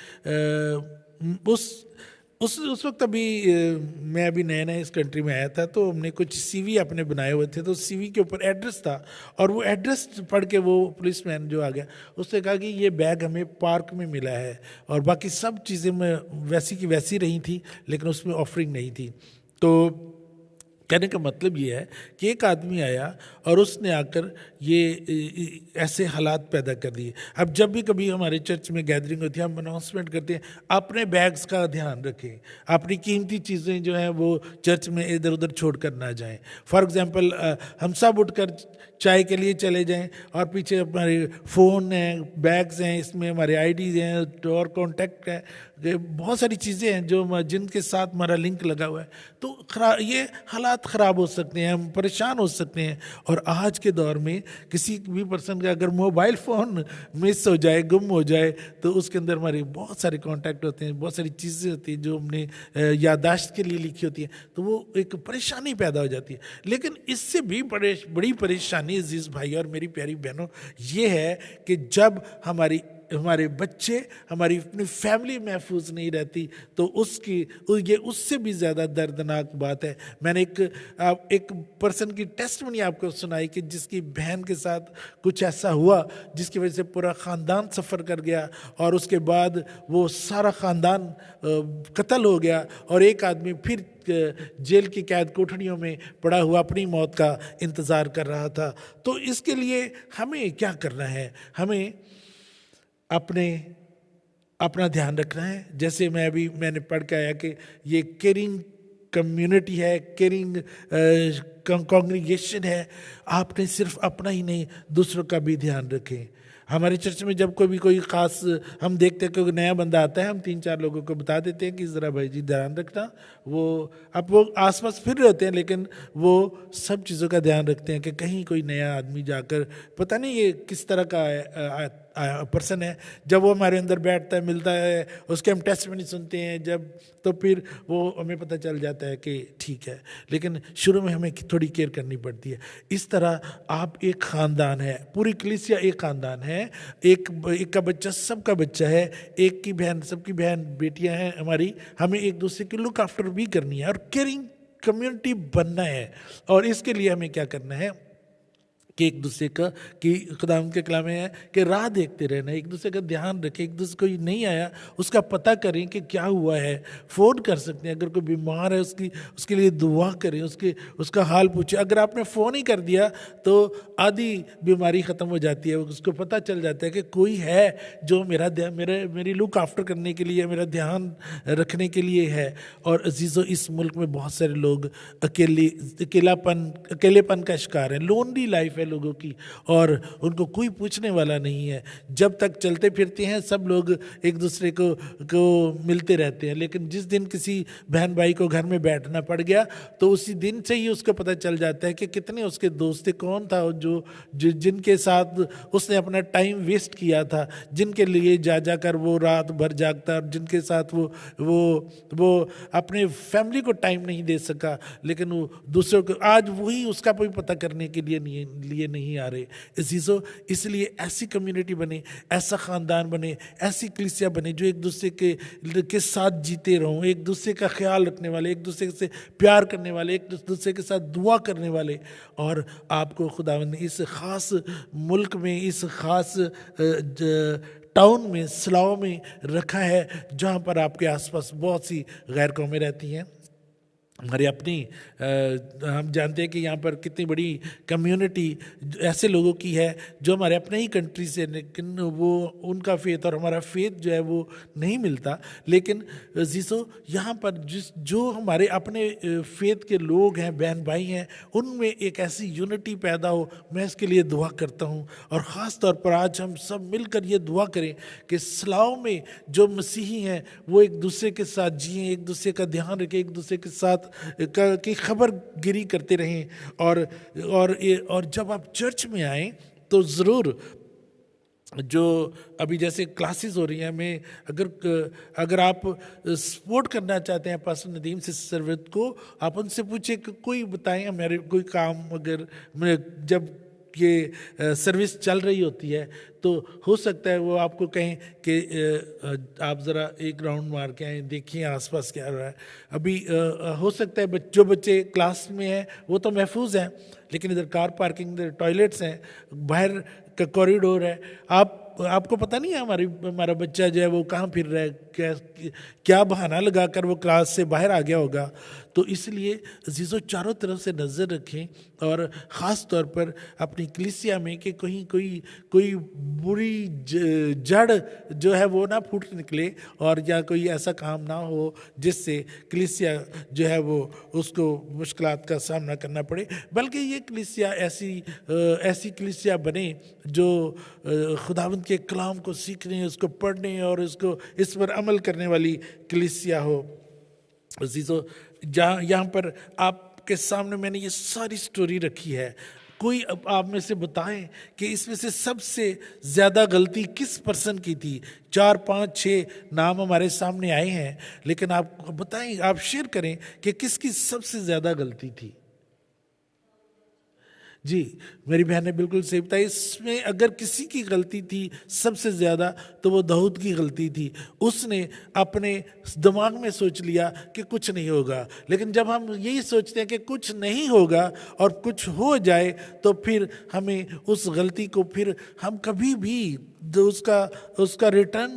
उस वक्त मैं अभी नया इस कंट्री में आया था, तो हमने कुछ सीवी अपने बनाए हुए थे, तो सीवी के ऊपर एड्रेस था और वो एड्रेस पढ़ के वो पुलिसमैन जो आ गया उसने कहा कि ये बैग हमें पार्क में मिला है और बाकी सब चीज़ें में वैसी की वैसी रही थी लेकिन उसमें ऑफरिंग नहीं थी। तो कहने का मतलब ये है कि एक आदमी आया और उसने आकर ये ऐसे हालात पैदा कर दिए। अब जब भी कभी हमारे चर्च में गैदरिंग होती है, हम अनाउंसमेंट करते हैं अपने बैग्स का ध्यान रखें, अपनी कीमती चीज़ें जो हैं वो चर्च में इधर उधर छोड़ कर ना जाएं। फॉर एग्जांपल हम सब उठकर चाय के लिए चले जाएं और पीछे हमारे फ़ोन हैं, बैग्स हैं, इसमें हमारे आईडीज़ हैं और कॉन्टैक्ट है, बहुत सारी चीज़ें हैं जो जिनके साथ हमारा लिंक लगा हुआ है, तो ये हालात ख़राब हो सकते हैं, हम परेशान हो सकते हैं। और आज के दौर में किसी भी पर्सन का अगर मोबाइल फ़ोन मिस हो जाए, गुम हो जाए, तो उसके अंदर हमारे बहुत सारे कॉन्टैक्ट होते हैं, बहुत सारी चीज़ें होती हैं जो हमने याददाश्त के लिए लिखी होती हैं, तो वो एक परेशानी पैदा हो जाती है। लेकिन इससे भी बड़ी परेशानी अजीज़ भाई और मेरी प्यारी बहनों ये है कि जब हमारे बच्चे, हमारी अपनी फैमिली महफूज नहीं रहती, तो ये उससे भी ज़्यादा दर्दनाक बात है। मैंने एक पर्सन की टेस्टमनी आपको सुनाई कि जिसकी बहन के साथ कुछ ऐसा हुआ जिसकी वजह से पूरा ख़ानदान सफ़र कर गया, और उसके बाद वो सारा ख़ानदान कत्ल हो गया, और एक आदमी फिर जेल की कैद कोठरियों में पड़ा हुआ अपनी मौत का इंतज़ार कर रहा था। तो इसके लिए हमें क्या करना है? हमें अपना ध्यान रखना है। जैसे मैंने पढ़ के आया कि ये केयरिंग कम्युनिटी है, केयरिंग कॉन्ग्रीगेशन है। आपने सिर्फ अपना ही नहीं, दूसरों का भी ध्यान रखें। हमारे चर्च में जब कोई ख़ास हम देखते हैं, कोई नया बंदा आता है, हम 3-4 लोगों को बता देते हैं कि ज़रा भाई जी ध्यान रखना। वो आसपास फिर रहते हैं, लेकिन वो सब चीज़ों का ध्यान रखते हैं कि कहीं कोई नया आदमी जाकर पता नहीं ये किस तरह का पर्सन है। जब वो हमारे अंदर बैठता है, मिलता है, उसके हम टेस्टमनी सुनते हैं तो फिर वो हमें पता चल जाता है कि ठीक है। लेकिन शुरू में हमें थोड़ी केयर करनी पड़ती है। इस तरह आप एक ख़ानदान है, पूरी कलीसिया एक ख़ानदान है, एक का बच्चा सबका बच्चा है, एक की बहन सबकी बहन बेटियां हैं हमारी। हमें एक दूसरे की लुक आफ्टर भी करनी है और केयरिंग कम्युनिटी बनना है। और इसके लिए हमें क्या करना है कि एक दूसरे का, कि खुदावंद के कलाम में है कि राह देखते रहना, एक दूसरे का ध्यान रखें, एक दूसरे कोई नहीं आया उसका पता करें कि क्या हुआ है। फ़ोन कर सकते हैं, अगर कोई बीमार है उसके लिए दुआ करें, उसका हाल पूछें। अगर आपने फ़ोन ही कर दिया तो आधी बीमारी ख़त्म हो जाती है। उसको पता चल जाता है कि कोई है जो मेरी लुक आफ्टर करने के लिए, मेरा ध्यान रखने के लिए है। और अजीज़ों, इस मुल्क में बहुत सारे लोग अकेलेपन का शिकार हैं। लोनली लाइफ है लोगों की, और उनको कोई पूछने वाला नहीं है। जब तक चलते फिरते हैं सब लोग एक दूसरे को मिलते रहते हैं, लेकिन जिस दिन किसी बहन भाई को घर में बैठना पड़ गया तो उसी दिन से ही उसको पता चल जाता है कि कितने उसके दोस्त थे, कौन था जिनके साथ उसने अपना टाइम वेस्ट किया था, जिनके लिए जाकर वो रात भर जागता, और जिनके साथ वो अपने फैमिली को टाइम नहीं दे सका। लेकिन वो दूसरों को आज वही उसका कोई पता करने के लिए नहीं आ रहे। इसलिए ऐसी कम्युनिटी बने, ऐसा ख़ानदान बने, ऐसी कलीसिया बने जो एक दूसरे के साथ जीते रहों, एक दूसरे का ख्याल रखने वाले, एक दूसरे से प्यार करने वाले, एक दूसरे के साथ दुआ करने वाले। और आपको खुदावंद ने इस ख़ास मुल्क में, इस ख़ास टाउन में, सलाओ में रखा है, जहाँ पर आपके आसपास बहुत सी गैर कौमें रहती हैं। हमारे अपनी हम जानते हैं कि यहाँ पर कितनी बड़ी कम्युनिटी ऐसे लोगों की है जो हमारे अपने ही कंट्री से, लेकिन वो उनका फेथ और हमारा फेथ जो है वो नहीं मिलता। लेकिन जीसो यहाँ पर जो हमारे अपने फेथ के लोग हैं, बहन भाई हैं, उनमें एक ऐसी यूनिटी पैदा हो, मैं इसके लिए दुआ करता हूँ। और ख़ास तौर पर आज हम सब मिलकर ये दुआ करें कि सलाओ में जो मसीही हैं वो एक दूसरे के साथ जिएँ, एक दूसरे का ध्यान रखें, एक दूसरे के साथ की खबर गिरी करते रहें। और जब आप चर्च में आएँ तो ज़रूर जो अभी जैसे क्लासेस हो रही हैं, मैं अगर आप सपोर्ट करना चाहते हैं पास्टर नदीम से सर्विस को, आप उनसे पूछे कि कोई बताएं हमारे कोई काम, अगर जब ये सर्विस चल रही होती है तो हो सकता है वो आपको कहें कि आप ज़रा एक राउंड मार के आएँ, देखिए आसपास क्या हो रहा है। अभी हो सकता है जो बच्चे क्लास में हैं वो तो महफूज हैं, लेकिन इधर कार पार्किंग, इधर टॉयलेट्स हैं, बाहर का कॉरिडोर है, आपको पता नहीं है हमारा बच्चा जो है वो कहाँ फिर रहा है, क्या बहाना लगाकर वो क्लास से बाहर आ गया होगा। तो इसलिए अजीज़ों चारों तरफ से नज़र रखें और ख़ास तौर पर अपनी कलीसिया में कि कहीं कोई बुरी जड़ जो है वो ना फूट निकले और या कोई ऐसा काम ना हो जिससे कलीसिया जो है वो उसको मुश्किलात का सामना करना पड़े, बल्कि ये कलीसिया ऐसी कलीसिया बने जो खुदावंद के कलाम को सीखने, उसको पढ़ने और उसको इस पर अमल करने वाली कलीसिया हो। अजीज़ों यहाँ पर आपके सामने मैंने ये सारी स्टोरी रखी है। कोई अब आप में से बताएं कि इसमें से सबसे ज़्यादा गलती किस पर्सन की थी। 4, 5, 6 नाम हमारे सामने आए हैं, लेकिन आप बताएं, आप शेयर करें कि किसकी सबसे ज़्यादा गलती थी। जी, मेरी बहन ने बिल्कुल सही बताया। इसमें अगर किसी की गलती थी सबसे ज़्यादा तो वो दाऊद की गलती थी। उसने अपने दिमाग में सोच लिया कि कुछ नहीं होगा, लेकिन जब हम यही सोचते हैं कि कुछ नहीं होगा और कुछ हो जाए तो फिर हमें उस गलती को फिर हम कभी भी उसका रिटर्न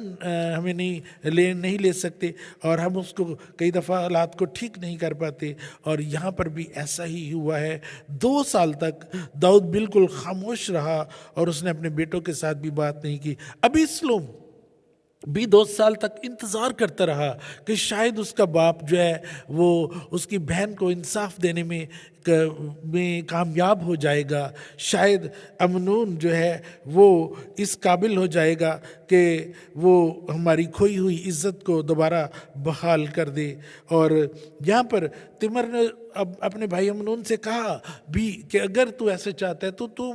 हमें नहीं ले सकते और हम उसको कई दफ़ा हालात को ठीक नहीं कर पाते। और यहाँ पर भी ऐसा ही हुआ है। 2 साल तक दाऊद बिल्कुल खामोश रहा और उसने अपने बेटों के साथ भी बात नहीं की। अबीसलोम भी 2 साल तक इंतज़ार करता रहा कि शायद उसका बाप जो है वो उसकी बहन को इंसाफ देने में कामयाब हो जाएगा। शायद अमनून जो है वो इस काबिल हो जाएगा कि वो हमारी खोई हुई इज़्ज़त को दोबारा बहाल कर दे। और यहाँ पर तिमर ने अब अपने भाई अमनून से कहा भी कि अगर तू ऐसे चाहता है तो तू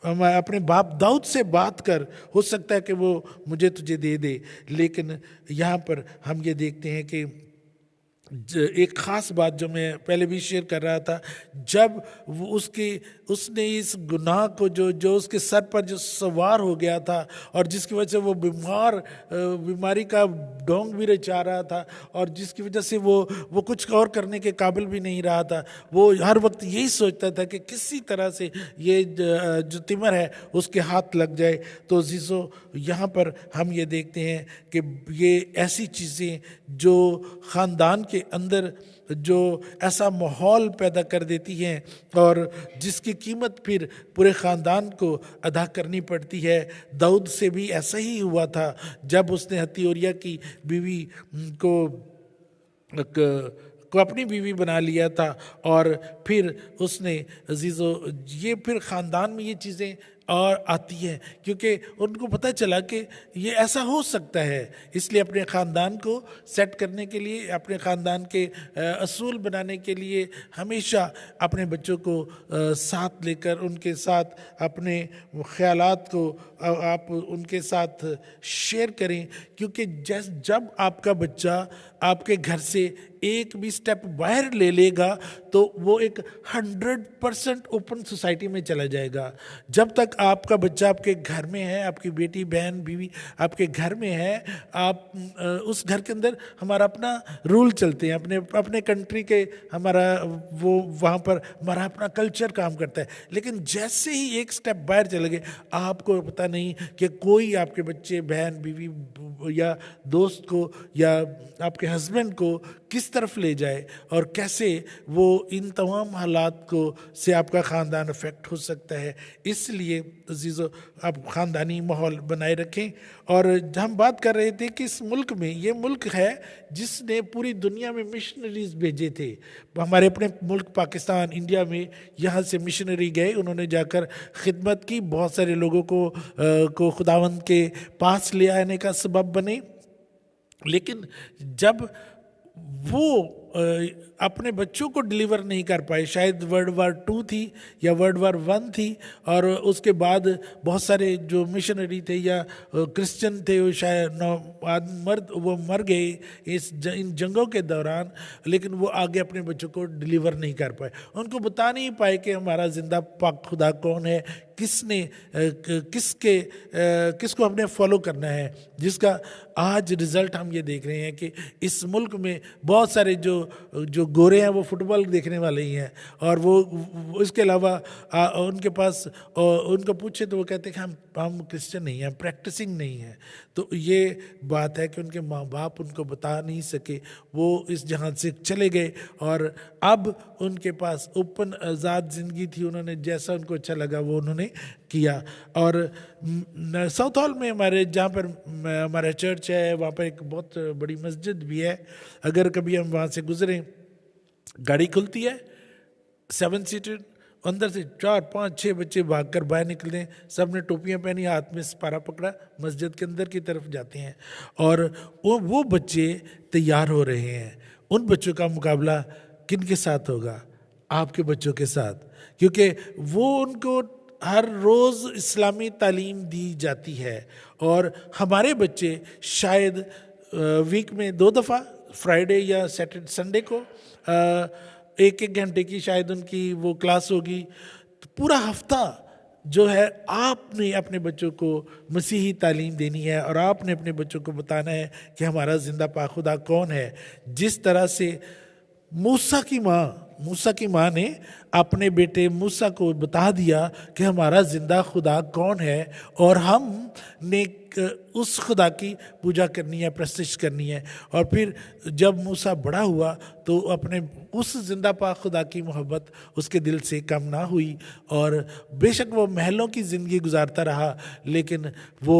अपने बाप दाऊद से बात कर, हो सकता है कि वो मुझे तुझे दे दे। लेकिन यहाँ पर हम ये देखते हैं कि एक ख़ास बात जो मैं पहले भी शेयर कर रहा था, जब वो उसने इस गुनाह को जो उसके सर पर जो सवार हो गया था और जिसकी वजह से वो बीमारी का डोंग भी रचा रहा था और जिसकी वजह से वो कुछ और करने के काबिल भी नहीं रहा था, वो हर वक्त यही सोचता था कि किसी तरह से ये जो तिमर है उसके हाथ लग जाए। तो अज़ीज़ों यहाँ पर हम ये देखते हैं कि ये ऐसी चीज़ें जो ख़ानदान के अंदर जो ऐसा माहौल पैदा कर देती हैं और जिसकी कीमत फिर पूरे ख़ानदान को अदा करनी पड़ती है। दाऊद से भी ऐसा ही हुआ था जब उसने हत्योरिया की बीवी को अपनी बीवी बना लिया था और फिर उसने अजीज़ों ये फिर ख़ानदान में ये चीज़ें और आती हैं क्योंकि उनको पता चला कि ये ऐसा हो सकता है। इसलिए अपने ख़ानदान को सेट करने के लिए, अपने ख़ानदान के असूल बनाने के लिए हमेशा अपने बच्चों को साथ लेकर उनके साथ अपने ख़यालात को आप उनके साथ शेयर करें। क्योंकि जब आपका बच्चा आपके घर से एक भी स्टेप बाहर ले लेगा तो वो एक 100% ओपन सोसाइटी में चला जाएगा। जब तक आपका बच्चा आपके घर में है, आपकी बेटी बहन बीवी आपके घर में है, आप उस घर के अंदर हमारा अपना रूल चलते हैं, अपने कंट्री के हमारा वो वहाँ पर हमारा अपना कल्चर काम करता है। लेकिन जैसे ही एक स्टेप बाहर चले गए, आपको पता नहीं कि कोई आपके बच्चे बहन बीवी या दोस्त को या आपके हस्बैंड को किस तरफ ले जाए और कैसे वो इन तमाम हालात को से आपका ख़ानदान अफेक्ट हो सकता है। इसलिए अज़ीज़ों आप ख़ानदानी माहौल बनाए रखें। और हम बात कर रहे थे कि इस मुल्क में, ये मुल्क है जिसने पूरी दुनिया में मिशनरीज़ भेजे थे। हमारे अपने मुल्क पाकिस्तान इंडिया में यहाँ से मिशनरी गए, उन्होंने जाकर खिदमत की, बहुत सारे लोगों को खुदावंद के पास ले आने का सबब बने। लेकिन जब वो अपने बच्चों को डिलीवर नहीं कर पाए, शायद वर्ल्ड वार 2 थी या वर्ल्ड वार 1 थी और उसके बाद बहुत सारे जो मिशनरी थे या क्रिश्चियन थे वो शायद वो मर गए इन जंगों के दौरान। लेकिन वो आगे अपने बच्चों को डिलीवर नहीं कर पाए, उनको बता नहीं पाए कि हमारा जिंदा पाक खुदा कौन है, किसको हमने फॉलो करना है, जिसका आज रिज़ल्ट हम ये देख रहे हैं कि इस मुल्क में बहुत सारे जो जो गोरे हैं वो फुटबॉल देखने वाले ही हैं, और वो इसके अलावा उनके पास उनको पूछे तो वो कहते हैं कि हम क्रिश्चियन नहीं हैं, हम प्रैक्टिसिंग नहीं हैं। तो ये बात है कि उनके माँ बाप उनको बता नहीं सके, वो इस जहान से चले गए और अब उनके पास ओपन आज़ाद ज़िंदगी थी, उन्होंने जैसा उनको अच्छा लगा वो उन्होंने किया। और साउथ हॉल में हमारे जहाँ पर हमारा चर्च है वहाँ पर एक बहुत बड़ी मस्जिद भी है। अगर कभी हम वहाँ से गुजरें, गाड़ी खुलती है 7 सीटर, अंदर से 4, 5, 6 बच्चे भागकर बाहर निकले, सब ने टोपियां पहनी, हाथ में सिपारा पकड़ा, मस्जिद के अंदर की तरफ जाते हैं। और वो बच्चे तैयार हो रहे हैं। उन बच्चों का मुकाबला किन के साथ होगा? आपके बच्चों के साथ, क्योंकि वो उनको हर रोज़ इस्लामी तालीम दी जाती है। और हमारे बच्चे शायद वीक में 2 दफ़ा, फ्राइडे या सैटरडे संडे को 1-1 घंटे की शायद उनकी वो क्लास होगी। तो पूरा हफ्ता जो है आपने अपने बच्चों को मसीही तालीम देनी है और आपने अपने बच्चों को बताना है कि हमारा जिंदा पा खुदा कौन है। जिस तरह से मूसा की माँ ने अपने बेटे मूसा को बता दिया कि हमारा जिंदा खुदा कौन है और हमने उस खुदा की पूजा करनी है, प्रस्तिश करनी है। और फिर जब मूसा बड़ा हुआ तो अपने उस जिंदा पा खुदा की मोहब्बत उसके दिल से कम ना हुई और बेशक वो महलों की ज़िंदगी गुजारता रहा, लेकिन वो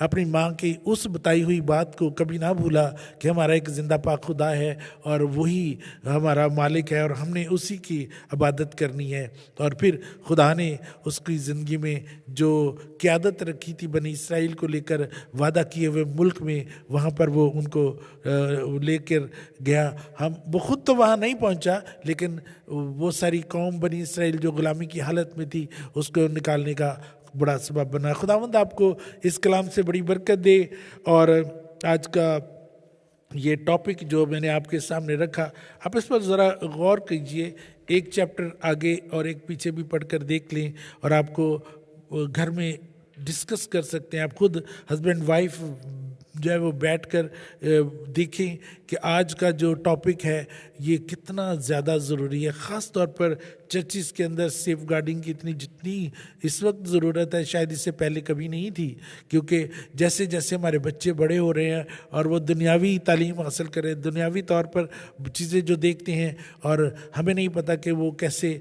अपनी माँ की उस बताई हुई बात को कभी ना भूला कि हमारा एक जिंदा पा खुदा है और वही हमारा मालिक है और हमने उसी की इबादत करनी है। और फिर खुदा ने उसकी ज़िंदगी में जो क़यादत रखी थी बनी इसराइल को लेकर वादा किए हुए मुल्क में, वहाँ पर वो उनको लेकर गया। वो खुद तो वहाँ नहीं पहुँचा, लेकिन वो सारी कौम बनी इसराइल जो गुलामी की हालत में थी उसको निकालने का बड़ा सबब बना। खुदावंद आपको इस कलाम से बड़ी बरकत दे। और आज का ये टॉपिक जो मैंने आपके सामने रखा, आप इस पर ज़रा गौर कीजिए। एक चैप्टर आगे और एक पीछे भी पढ़कर देख लें और आपको घर में डिस्कस कर सकते हैं। आप खुद हस्बैंड वाइफ जो है वो बैठकर देखें कि आज का जो टॉपिक है ये कितना ज़्यादा ज़रूरी है। ख़ास तौर पर चर्चिज़ के अंदर सेफ गार्डिंग की जितनी इस वक्त ज़रूरत है शायद इससे पहले कभी नहीं थी, क्योंकि जैसे जैसे हमारे बच्चे बड़े हो रहे हैं और वो दुनियावी तालीम हासिल करें, दुनियावी तौर पर चीज़ें जो देखते हैं और हमें नहीं पता कि वो कैसे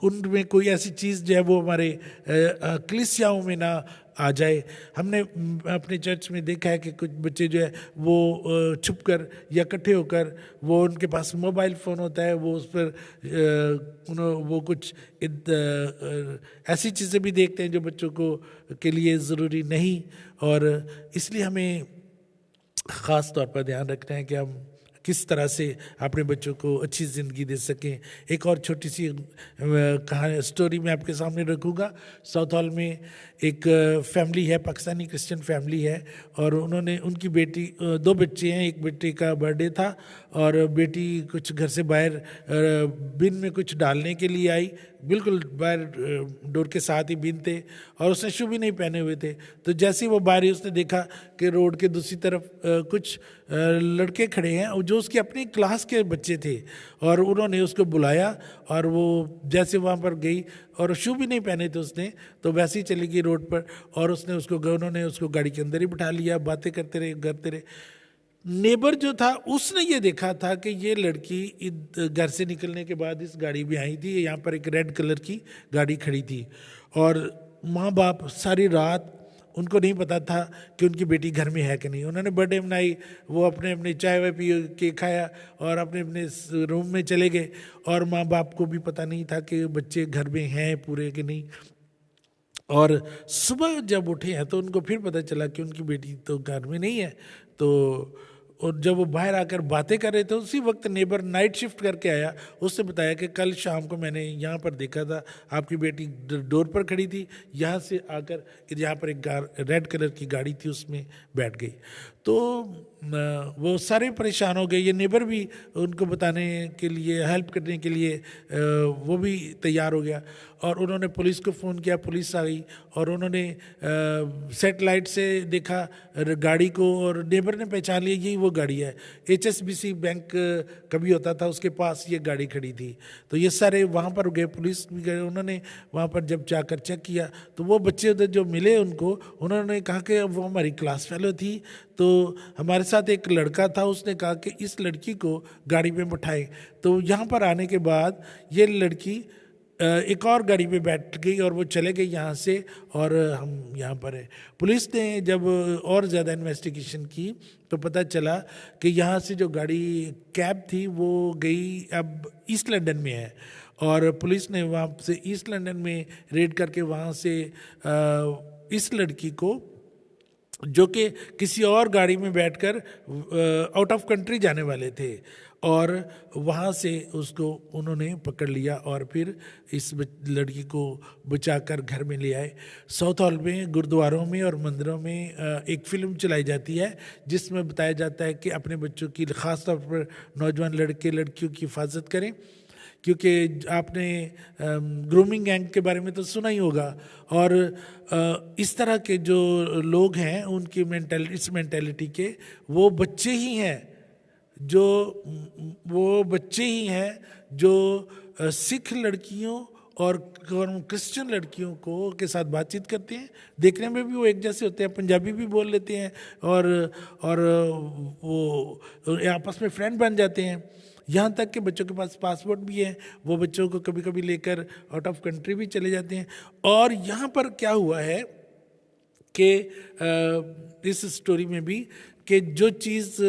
उनमें कोई ऐसी चीज़ जो है वो हमारे कलीसियाओं में ना आ जाए। हमने अपने चर्च में देखा है कि कुछ बच्चे जो है वो छुप कर या इकट्ठे होकर वो उनके पास मोबाइल फ़ोन होता है, वो उस पर वो कुछ ऐसी चीज़ें भी देखते हैं जो बच्चों को के लिए ज़रूरी नहीं। और इसलिए हमें ख़ास तौर पर ध्यान रखना है कि हम किस तरह से अपने बच्चों को अच्छी ज़िंदगी दे सकें। एक और छोटी सी कहानी स्टोरी मैं आपके सामने रखूँगा। साउथ हॉल में एक फैमिली है, पाकिस्तानी क्रिश्चियन फैमिली है, और उन्होंने उनकी बेटी 2 बच्चे हैं। एक बेटे का बर्थडे था और बेटी कुछ घर से बाहर बिन में कुछ डालने के लिए आई, बिल्कुल बाहर डोर के साथ ही बिन थे और उसने शू भी नहीं पहने हुए थे। तो जैसे ही वो बाहर ही उसने देखा कि रोड के दूसरी तरफ कुछ लड़के खड़े हैं जो उसकी अपनी क्लास के बच्चे थे, और उन्होंने उसको बुलाया और वो जैसे वहाँ पर गई और शू भी नहीं पहने थे उसने, तो वैसे ही चली गई रोड पर और उन्होंने उसको गाड़ी के अंदर ही बिठा लिया, बातें करते रहे। नेबर जो था उसने ये देखा था कि ये लड़की घर से निकलने के बाद इस गाड़ी में आई थी, यहाँ पर एक रेड कलर की गाड़ी खड़ी थी और माँ बाप सारी रात उनको नहीं पता था कि उनकी बेटी घर में है कि नहीं। उन्होंने बर्थडे मनाई, वो अपने चाय वाय पी के खाया और अपने रूम में चले गए और माँ बाप को भी पता नहीं था कि बच्चे घर में हैं पूरे कि नहीं। और सुबह जब उठे हैं तो उनको फिर पता चला कि उनकी बेटी तो घर में नहीं है। तो और जब वो बाहर आकर बातें कर रहे थे उसी वक्त नेबर नाइट शिफ्ट करके आया, उसने बताया कि कल शाम को मैंने यहाँ पर देखा था आपकी बेटी डोर पर खड़ी थी, यहाँ से आकर यहाँ पर एक रेड कलर की गाड़ी थी उसमें बैठ गई। तो वो सारे परेशान हो गए। ये नेबर भी उनको बताने के लिए, हेल्प करने के लिए वो भी तैयार हो गया और उन्होंने पुलिस को फ़ोन किया। पुलिस आ गई और उन्होंने सेटेलाइट से देखा गाड़ी को और नेबर ने पहचान लिया यही वो गाड़ी है। HSBC बैंक कभी होता था, उसके पास ये गाड़ी खड़ी थी। तो ये सारे वहाँ पर गए, पुलिस भी गए, उन्होंने वहाँ पर जब जाकर चेक किया तो वो बच्चे उधर जो मिले उनको, उन्होंने कहा कि वो हमारी क्लास फेलो थी। तो हमारे साथ एक लड़का था, उसने कहा कि इस लड़की को गाड़ी में बिठाए। तो यहाँ पर आने के बाद ये लड़की एक और गाड़ी में बैठ गई और वो चले गए यहाँ से, और हम यहाँ पर हैं। पुलिस ने जब और ज़्यादा इन्वेस्टिगेशन की तो पता चला कि यहाँ से जो गाड़ी कैब थी वो गई अब ईस्ट लंदन में है, और पुलिस ने वहाँ से ईस्ट लंदन में रेड करके वहाँ से इस लड़की को, जो कि किसी और गाड़ी में बैठकर आउट ऑफ कंट्री जाने वाले थे, और वहाँ से उसको उन्होंने पकड़ लिया और फिर इस लड़की को बचाकर घर में ले आए। साउथ हॉल में, गुरुद्वारों में और मंदिरों में एक फ़िल्म चलाई जाती है जिसमें बताया जाता है कि अपने बच्चों की, ख़ास तौर पर नौजवान लड़के लड़कियों की हिफाजत करें, क्योंकि आपने ग्रूमिंग गैंग के बारे में तो सुना ही होगा। और इस तरह के जो लोग हैं उनकी इस मेंटालिटी के वो बच्चे ही हैं जो सिख लड़कियों और क्रिश्चियन लड़कियों को के साथ बातचीत करते हैं। देखने में भी वो एक जैसे होते हैं, पंजाबी भी बोल लेते हैं, और वो आपस में फ्रेंड बन जाते हैं। यहाँ तक कि बच्चों के पास पासपोर्ट भी है, वो बच्चों को कभी कभी लेकर आउट ऑफ कंट्री भी चले जाते हैं। और यहाँ पर क्या हुआ है कि इस स्टोरी में भी कि जो चीज़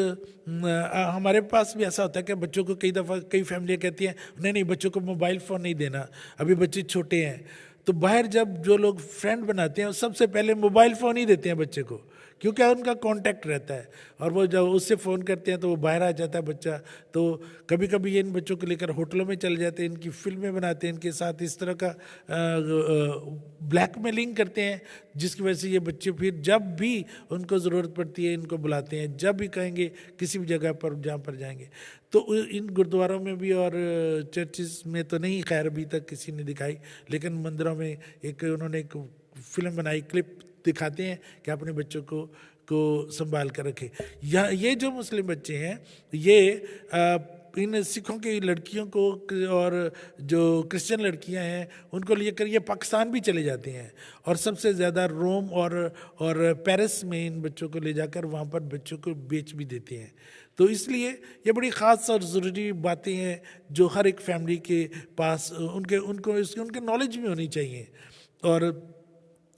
हमारे पास भी ऐसा होता है कि बच्चों को कई दफ़ा कई फैमिलियाँ कहती हैं नहीं बच्चों को मोबाइल फ़ोन नहीं देना, अभी बच्चे छोटे हैं। तो बाहर जब जो लोग फ्रेंड बनाते हैं सबसे पहले मोबाइल फ़ोन ही देते हैं बच्चे को, क्योंकि उनका कांटेक्ट रहता है, और वो जब उससे फ़ोन करते हैं तो वो बाहर आ जाता है बच्चा। तो कभी कभी ये इन बच्चों को लेकर होटलों में चले जाते हैं, इनकी फिल्में बनाते हैं, इनके साथ इस तरह का ब्लैकमेलिंग करते हैं, जिसकी वजह से ये बच्चे फिर जब भी उनको ज़रूरत पड़ती है इनको बुलाते हैं, जब भी कहेंगे किसी भी जगह पर जहाँ पर जाएंगे। तो इन गुरुद्वारों में भी और चर्चिज़ में तो नहीं, खैर अभी तक किसी ने दिखाई, लेकिन मंदिरों में उन्होंने एक फिल्म बनाई, क्लिप दिखाते हैं कि अपने बच्चों को संभाल कर रखें। ये जो मुस्लिम बच्चे हैं ये इन सिखों की लड़कियों को और जो क्रिश्चियन लड़कियां हैं उनको लेकर ये पाकिस्तान भी चले जाते हैं, और सबसे ज़्यादा रोम और पेरिस में इन बच्चों को ले जाकर वहाँ पर बच्चों को बेच भी देते हैं। तो इसलिए ये बड़ी ख़ास और ज़रूरी बातें हैं जो हर एक फैमिली के पास उनके नॉलेज में होनी चाहिए। और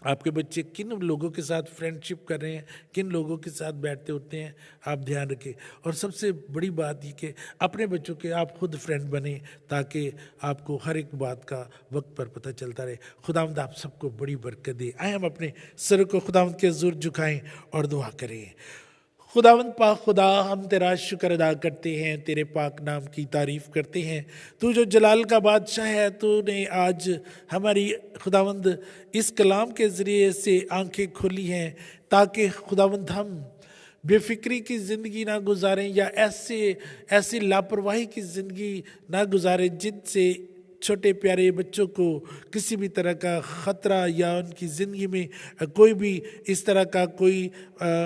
आपके बच्चे किन लोगों के साथ फ्रेंडशिप कर रहे हैं, किन लोगों के साथ बैठते उठते हैं, आप ध्यान रखें। और सबसे बड़ी बात ये कि अपने बच्चों के आप खुद फ्रेंड बने, ताकि आपको हर एक बात का वक्त पर पता चलता रहे। खुदावंद आप सबको बड़ी बरकत दे। आए हम अपने सर को खुदावंद के हुज़ूर झुकाएं और दुआ करें। खुदावंद पाक खुदा, हम तेरा शुक्र अदा करते हैं, तेरे पाक नाम की तारीफ़ करते हैं। तू जो जलाल का बादशाह है, तूने आज हमारी खुदावंद इस कलाम के ज़रिए से आंखें खोली हैं, ताकि खुदावंद हम बेफिक्री की ज़िंदगी ना गुजारें या ऐसी लापरवाही की ज़िंदगी ना गुजारें जिनसे छोटे प्यारे बच्चों को किसी भी तरह का ख़तरा या उनकी ज़िंदगी में कोई भी इस तरह का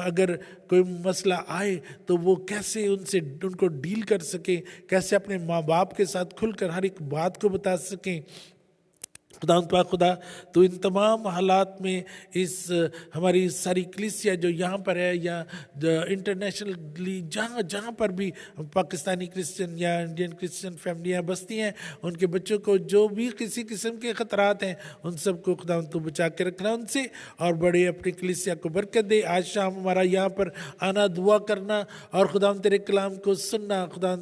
अगर कोई मसला आए तो वो कैसे उनको डील कर सकें, कैसे अपने माँ बाप के साथ खुलकर हर एक बात को बता सकें। खुदा तो इन तमाम हालात में इस हमारी सारी कलीसिया जो यहाँ पर है या इंटरनेशनली जहाँ पर भी पाकिस्तानी क्रिश्चियन या इंडियन क्रिश्चियन फैमिलियाँ बसती हैं, उनके बच्चों को जो भी किसी किस्म के ख़तरात हैं उन सबको खुदा तो बचा के रखना उनसे, और बड़े अपनी कलीसिया को बरकत दे। आज शाम हमारा यहाँ पर आना, दुआ करना और खुदा तेरे कलाम को सुनना खुदा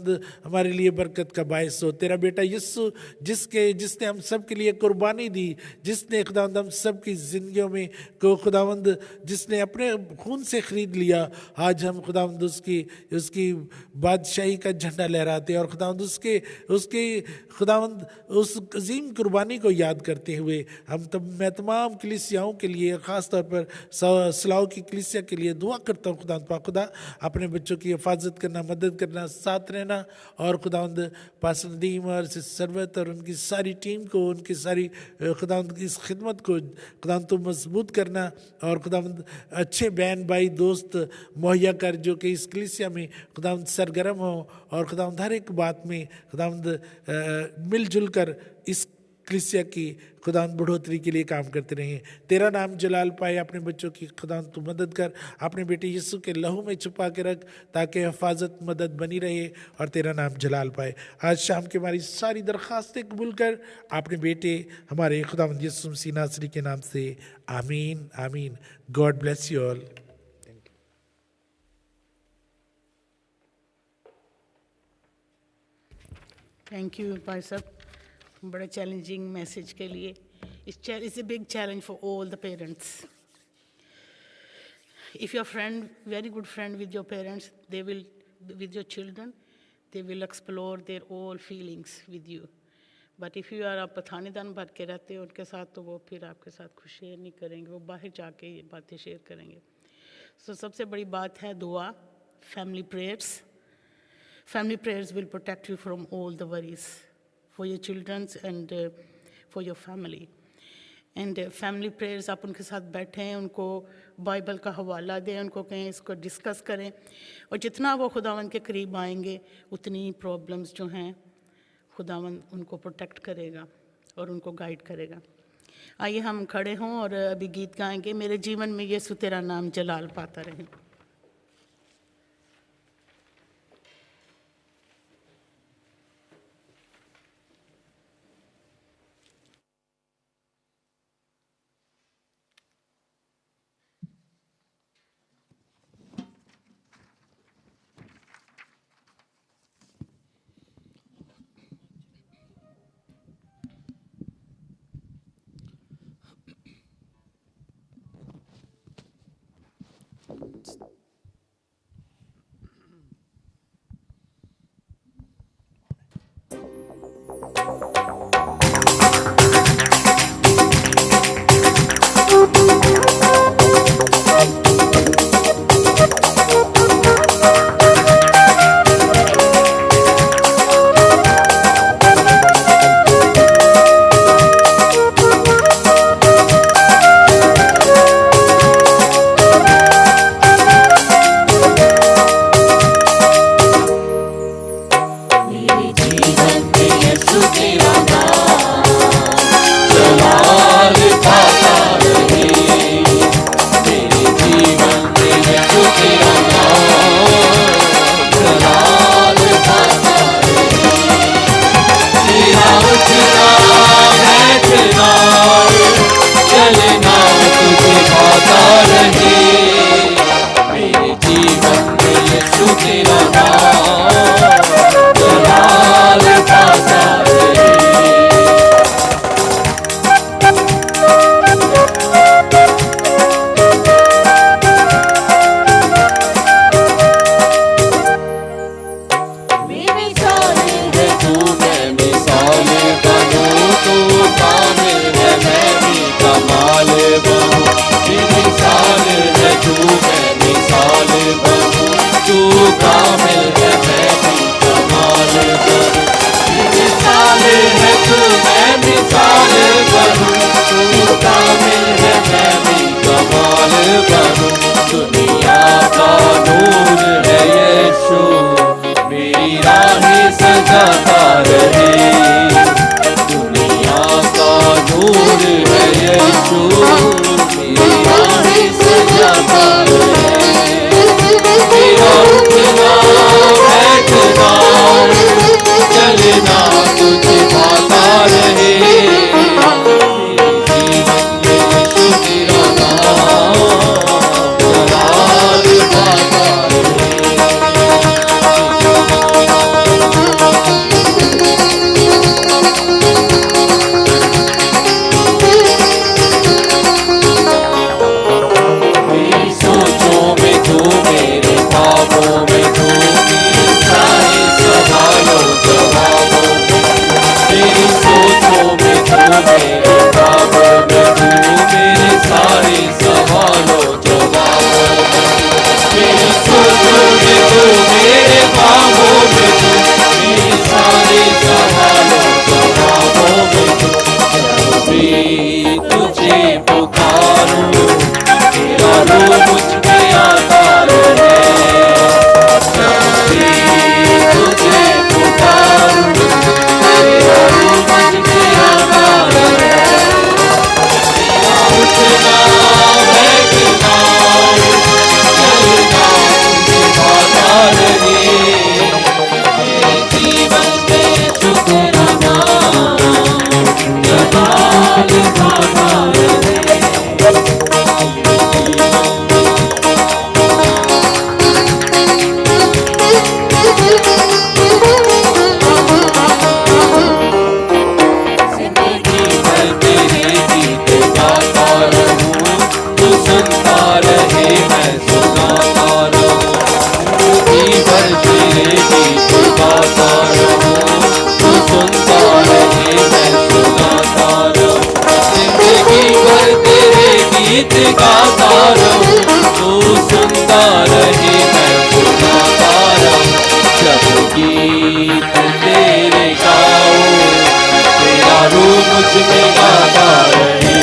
हमारे लिए बरकत का बायस हो। तेरा बेटा यीशु जिसने हम सब के लिए कुर्बानी दी, जिसने खुदावंद हम सब की ज़िंदगियों में को खुदावंद जिसने अपने खून से ख़रीद लिया, आज हम खुदावंद उसकी बादशाही का झंडा लहराते और खुदावंद उसके खुदावंद उस अजीम कुर्बानी को याद करते हुए मैं तमाम कलीसियाओं के लिए, ख़ास तौर पर सलाह की कलीसिया के लिए दुआ करता हूँ। खुदा अपने बच्चों की हिफाजत करना, मदद करना, साथ रहना, और खुदावंद पास नदीम और सरवत और उनकी सारी टीम को, उनकी सारी खुदावंद इस खिदमत को खुदावंद तो मजबूत करना, और खुदावंद अच्छे बहन भाई दोस्त मुहैया कर जो कि इस कलीसिया में खुदावंद सरगर्म हो, और खुदावंद हर एक बात में खुदावंद मिलजुल कर इस कलीसिया की खुदावंद बढ़ोतरी के लिए काम करते रहें। तेरा नाम जलाल पाए। अपने बच्चों की खुदावंद तू मदद कर, अपने बेटे यीशु के लहू में छुपा के रख, ताकि हिफाजत मदद बनी रहे और तेरा नाम जलाल पाए। आज शाम के हमारी सारी दरख्वास्तें कबूल कर, अपने बेटे हमारे खुदावंद यीशु मसीह नासरी के नाम से आमीन आमीन। God bless you all. Thank you भाई साहब, बड़ा चैलेंजिंग मैसेज के लिए। It's a big challenge for all the parents. If your friend, very good friend with your parents, they will, with your children, they will explore their all feelings with you. But if you are, आप पठानीदान भर के रहते हो उनके साथ, तो वो फिर आपके साथ कुछ शेयर नहीं करेंगे, वो बाहर जाके ये बातें शेयर करेंगे। सो सबसे बड़ी बात है दुआ, family prayers. Family prayers will protect you from all the worries for your children and for your family. And family prayers, आप उनके साथ बैठें, उनको बाइबल का हवाला दें, उनको कहें इसको डिस्कस करें, और जितना वो खुदावंद के करीब आएंगे उतनी प्रॉब्लम्स जो हैं खुदावंद उनको प्रोटेक्ट करेगा और उनको गाइड करेगा। आइए हम खड़े हों और अभी गीत गाएंगे, मेरे जीवन में यीशु तेरा नाम जलाल पाता रहे। तेरे गाता रहूं, तू सुनता रहे मैं सुनाता रहूं। जब गीत तेरे गाऊं, तेरा रूह मुझ में गाता रहे।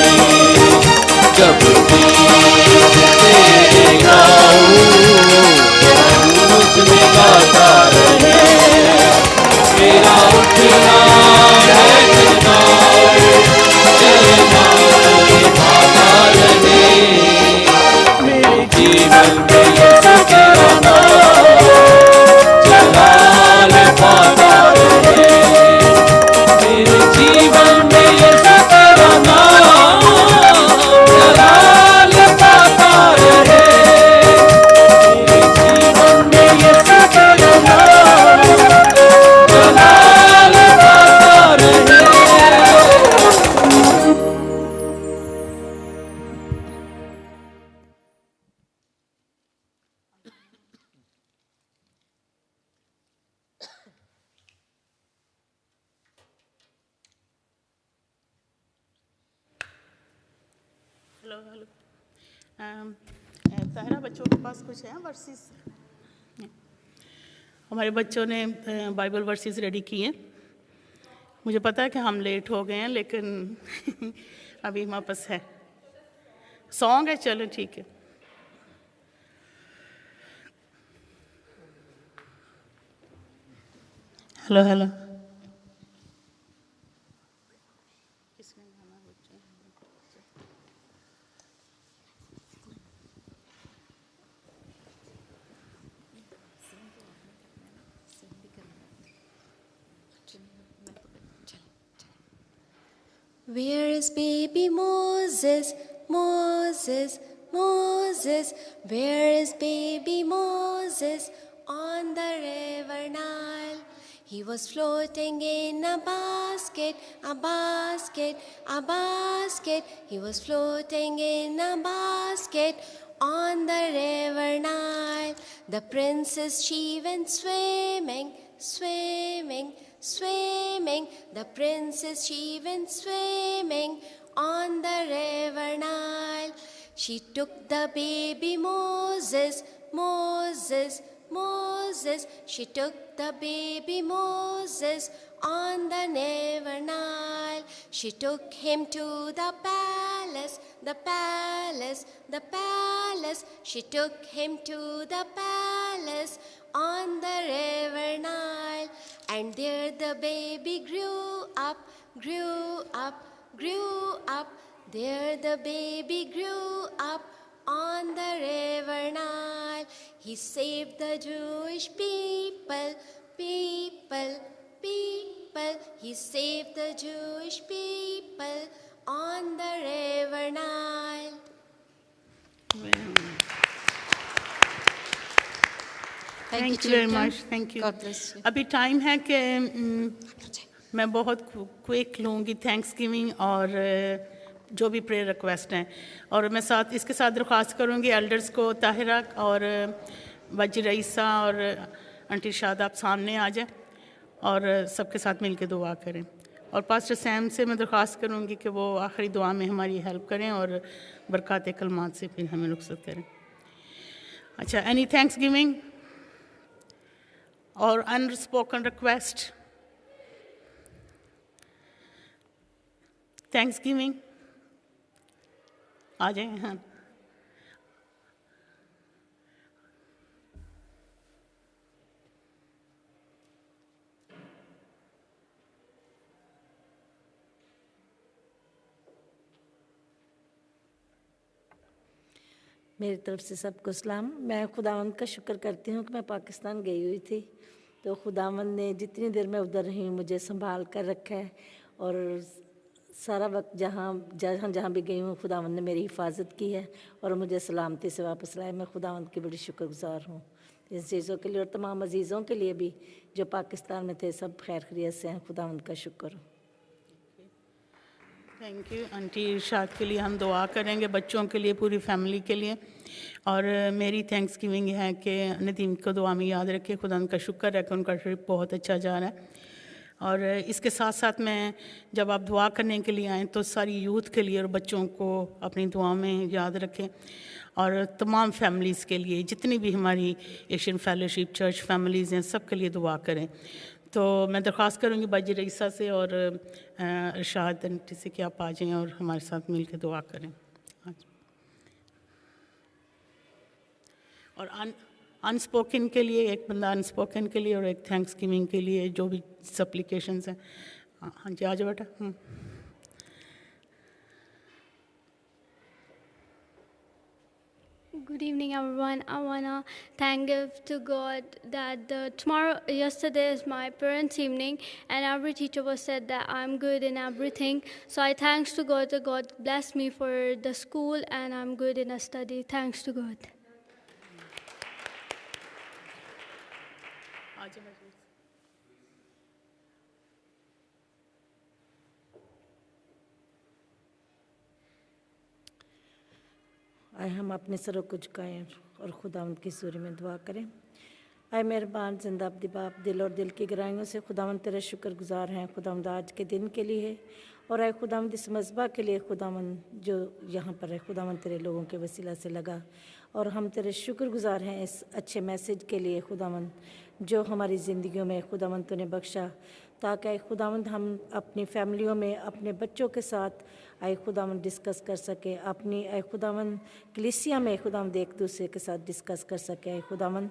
जब गीत तेरे गाऊं, तेरा रूह मुझ में गाता रहे। मेरा उठना बैठना तेरे नाम के भाता रहे। मेरे जीवन में यीशु तेरा नाम जलाल पाता रहे। मेरे जीवन में यीशु तेरा नाम जलाल पाता रहे। मेरे जीवन में यीशु तेरा नाम जलाल पाता रहे। हेलो हेलो ताहरा, बच्चों के पास कुछ है वर्सेस? हमारे बच्चों ने बाइबल वर्सेस रेडी किए। मुझे पता है कि हम लेट हो गए हैं, लेकिन अभी हमारे पास है। सॉन्ग है, चलो ठीक है। Hello hello Where is baby Moses, Moses, Moses? Where is baby Moses on the river Nile? He was floating in a basket, a basket, a basket. He was floating in a basket on the river Nile. The princess, she went swimming, swimming, swimming. The princess, she went swimming on the river Nile. She took the baby Moses, Moses, Moses. She took the baby Moses on the river Nile. She took him to the palace, the palace, the palace. She took him to the palace on the river Nile. And there the baby grew up, grew up, grew up. There the baby grew up on the river Nile. He saved the Jewish people, people, people. He saved the Jewish people on the river Nile. Thank you very much, thank you. अभी time है कि मैं बहुत quick लूँगी thanks giving और जो भी prayer request हैं, और मैं साथ इसके साथ दरख्वास्त करूँगी एल्डर्स को, ताहिरा और बाजी रईसा और आंटी शाद, आप सामने आ जाएं और सबके साथ मिलकर दुआ करें। और पास्टर सैम से मैं दरख्वास्त करूँगी कि वो आखिरी दुआ में हमारी हेल्प करें और बरक़ात कलमात से फिर हमें रुखसत करें। अच्छा, एनी थैंक्स गिविंग और अनस्पोकन रिक्वेस्ट? थैंक्स गिविंग आ जाए। हाँ, मेरी तरफ से सबको सलाम। मैं खुदावंद का शुक्र करती हूँ कि मैं पाकिस्तान गई हुई थी, तो खुदावंद ने जितनी देर मैं उधर रही मुझे संभाल कर रखा है, और सारा वक्त जहाँ जहाँ भी गई हूँ खुदावंद ने मेरी हिफाजत की है और मुझे सलामती से वापस लाए। मैं खुदावंद की बड़ी शुक्रगुजार हूँ इन चीज़ों के लिए, और तमाम अजीज़ों के लिए भी जो पाकिस्तान में थे, सब खैर खैरियत से हैं। खुदावंद का शुक्र हो। थैंक यू आंटी इरशाद के लिए हम दुआ करेंगे, बच्चों के लिए, पूरी फैमिली के लिए। और मेरी थैंक्स गिविंग है कि नदीम को दुआ में याद रखिए। खुदा उनका शुक्र है कि उनका ट्रिप बहुत अच्छा जा रहा है। और इसके साथ साथ मैं जब आप दुआ करने के लिए आएँ तो सारी यूथ के लिए और बच्चों को अपनी दुआ में याद रखें, और तमाम फैमिलीज़ के लिए, जितनी भी हमारी एशियन फेलोशिप चर्च फैमिलीज़ हैं, सब के लिए दुआ करें। तो मैं दरख्वास्त करूँगी बाजी रईसा से और इरशाद आंटी से कि आप आ जाएँ और हमारे साथ मिल के दुआ करें। और अनस्पोकन के लिए एक बंदा अनस्पोकन के लिए और एक थैंक्स गिविंग के लिए जो भी सप्लीकेशंस हैं। हाँ जी, आ जाओ बेटा। Good evening, everyone. I wanna thank to God that yesterday is my parents' evening, and every teacher was said that I'm good in everything. So I thanks to God that God blessed me for the school, and I'm good in a study. Thanks to God. आए हम अपने सरों को झुकाएं और खुदावंद की सूरी में दुआ करें। आए मेहरबान जिंदा अब्दी बाप, दिल और दिल की गहराइयों से खुदावंद तेरा शुक्रगुजार हैं खुदावंद आज के दिन के लिए, और आए खुदावंद इस मज़बा के लिए खुदावंद जो यहाँ पर है खुदावंद तेरे लोगों के वसीला से लगा, और हम तेरे शुक्रगुजार हैं इस अच्छे मैसेज के लिए खुदावंद जो हमारी ज़िंदगियों में खुदावंद तूने बख्शा, ताकि आए खुदावंद हम अपनी फैमिलियों में अपने बच्चों के साथ आए खुदावंद डिस्कस कर सके, अपनी आए खुदावंद कलीसिया में खुदावंद एक दूसरे के साथ डिस्कस कर सके। आए खुदावंद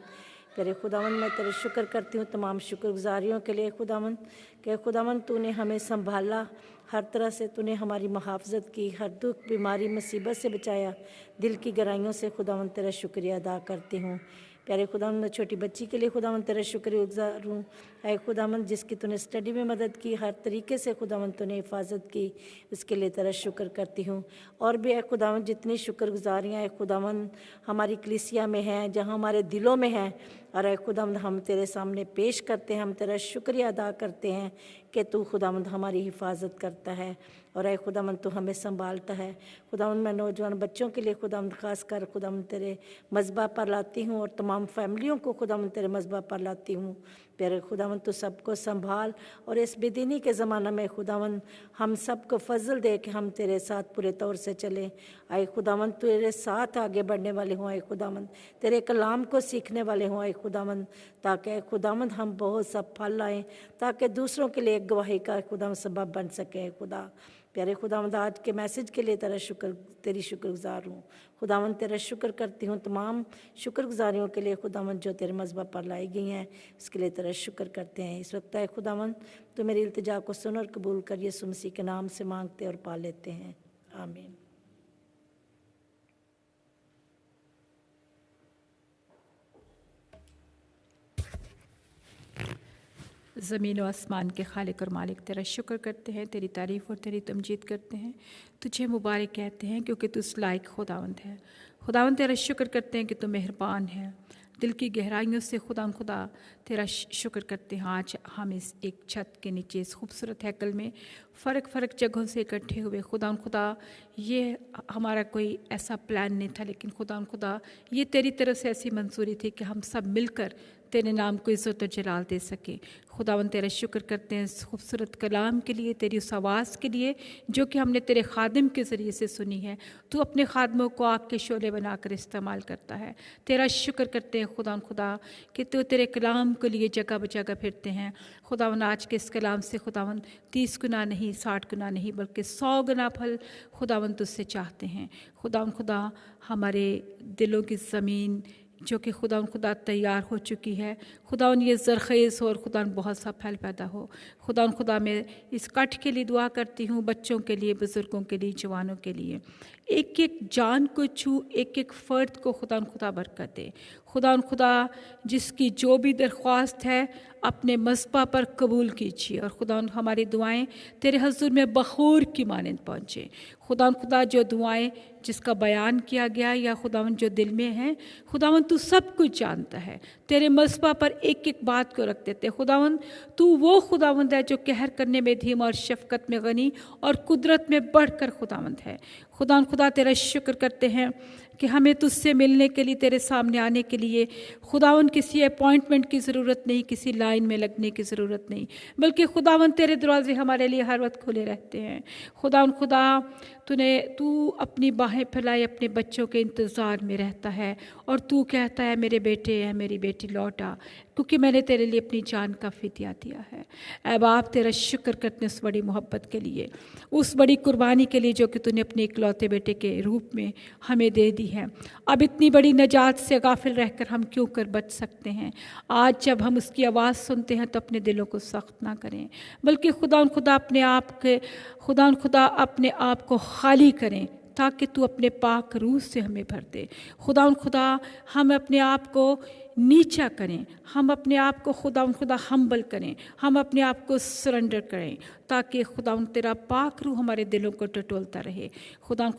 तेरे खुदावंद मैं तेरे शुक्र करती हूँ तमाम शुक्रगुजारियों के लिए खुदावंद कि खुदावंद तूने हमें संभाला, हर तरह से तूने हमारी मुहाफ़ज़त की, हर दुख बीमारी मुसीबत से बचाया। दिल की गहराइयों से खुदावंद तेरा शुक्रिया अदा करती हूँ। प्यारे खुदावंद मैं छोटी बच्ची के लिए खुदावंद तेरा शुक्रगुजार हूँ। ऐ खुदावंद जिसकी तूने स्टडी में मदद की, हर तरीके से खुदावंद तूने हिफाजत की, उसके लिए तेरा शुक्र करती हूँ। और भी ऐ खुदावंद जितनी शुक्रगुजारियाँ ऐ खुदावंद हमारी कलीसिया में हैं, जहाँ हमारे दिलों में हैं, और ऐ खुदावंद हम तेरे सामने पेश करते हैं, हम तेरा शुक्रिया अदा करते हैं कि तू खुदावंद हमारी हिफाजत करता है और ऐ खुदावंद तू हमें संभालता है। खुदावंद मैं नौजवान बच्चों के लिए खुदावंद खास कर खुदावंद तेरे मज़बा पर लाती हूँ और तमाम फैमिलियों को खुदावंद तेरे मज़बा पर लाती हूँ। प्यारे खुदावंद तू सबको संभाल, और इस बेदीनी के ज़माना में खुदावंद हम सबको फजल दे कि हम तेरे साथ पूरे तौर से चलें। आए खुदावंद तेरे साथ आगे बढ़ने वाले हों, आए खुदावंद तेरे कलाम को सीखने वाले हों, आए खुदावंद ताकि खुदावंद हम बहुत सा फल लाएँ, ताकि दूसरों के लिए एक गवाही का खुदावंद सबब बन सके। खुदा प्यारे खुदावंद आज के मैसेज के लिए तेरी शुक्रगुजार हूँ। खुदावंद तेरा शुक्र करती हूँ तमाम शुक्रगुजारियों के लिए खुदावंद जो तेरे मज़बा पर लाई गई हैं, उसके लिए तेरा शुक्र करते हैं। इस वक्त है खुदावंद तो मेरी इल्तिजा को सुन और कबूल कर, यीशु मसीह के नाम से मांगते और पा लेते हैं, आमीन। ज़मीन और आसमान के खालिक और मालिक तेरा शुक्र करते हैं, तेरी तारीफ़ और तेरी तमजीद करते हैं, तुझे मुबारक कहते हैं क्योंकि तू उस लायक खुदावंद है। खुदावंद तेरा शुक्र करते हैं कि तू मेहरबान है। दिल की गहराइयों से खुदा तेरा शुक्र करते हैं। आज हम इस एक छत के नीचे इस खूबसूरत हैकल में फ़र्क जगहों से इकट्ठे हुए खुदा ये हमारा कोई ऐसा प्लान नहीं था, लेकिन खुदा ये तेरी तरफ से ऐसी मंजूरी थी कि हम सब मिलकर तेरे नाम को इज़्ज़त और जलाल दे सके। खुदावंद तेरा शुक्र करते हैं इस खूबसूरत कलाम के लिए, तेरी उस आवाज़ के लिए जो कि हमने तेरे खादिम के ज़रिए से सुनी है। तू अपने खादमों को आग के शोले बनाकर इस्तेमाल करता है। तेरा शुक्र करते हैं खुदा कि तू तेरे कलाम के लिए जगह बजगह फिरते हैं। खुदावंद आज के इस कलाम से खुदावंद 30 गुना नहीं, 60 गुना नहीं, बल्कि 100 गुना फल खुदावंद तुझसे चाहते हैं। खुदा हमारे दिलों की ज़मीन जो कि खुदा तैयार हो चुकी है, खुदा ये ज़रख़ेज़ हो और खुदा बहुत सा फल पैदा हो। खुदा मैं इस कट के लिए दुआ करती हूँ, बच्चों के लिए, बुज़ुर्गों के लिए, जवानों के लिए, एक एक जान को छू, एक एक फ़र्द को खुदा बरकत दे। खुदा जिसकी जो भी दरख्वास्त है अपने मज़बा पर कबूल कीजिए, और खुदा हमारी दुआएं तेरे हज़ूर में बखूर की मानंद पहुँचे। खुदा जो दुआएं जिसका बयान किया गया या खुदावंद जो दिल में है, खुदावंद तू सब कुछ जानता है। तेरे मज़बा पर एक एक बात को रख देते। खुदावंद तू वो खुदावंद है जो कहर करने में धीम और शफ़क़त में गनी और कुदरत में बढ़कर खुदावंद है। खुदा तेरा शुक्र करते हैं कि हमें तुझसे मिलने के लिए, तेरे सामने आने के लिए खुदावन किसी अपॉइंटमेंट की ज़रूरत नहीं, किसी लाइन में लगने की ज़रूरत नहीं, बल्कि खुदावन तेरे दरवाजे हमारे लिए हर वक्त खुले रहते हैं। खुदा तू अपनी बाहें फैलाए अपने बच्चों के इंतज़ार में रहता है और तू कहता है मेरे बेटे है, मेरी बेटी लौट आ, क्योंकि मैंने तेरे लिए अपनी जान का फिदिया दिया है। ऐ बाप, तेरा शुक्र करते हैं उस बड़ी मोहब्बत के लिए, उस बड़ी कुर्बानी के लिए जो कि तूने अपने इकलौते बेटे के रूप में हमें दे दी है। अब इतनी बड़ी नजात से गाफिल रहकर हम क्यों कर बच सकते हैं? आज जब हम उसकी आवाज़ सुनते हैं तो अपने दिलों को सख्त ना करें, बल्कि खुदा अपने आप को खाली करें, ताकि तू अपने पाक रूह से हमें भर दे। खुदा हम अपने आप को नीचा करें, हम अपने आप को खुदा हम्बल करें, हम अपने आप को सरेंडर करें, ताकि खुदा तेरा पाक रूह हमारे दिलों को टटोलता रहे। खुदा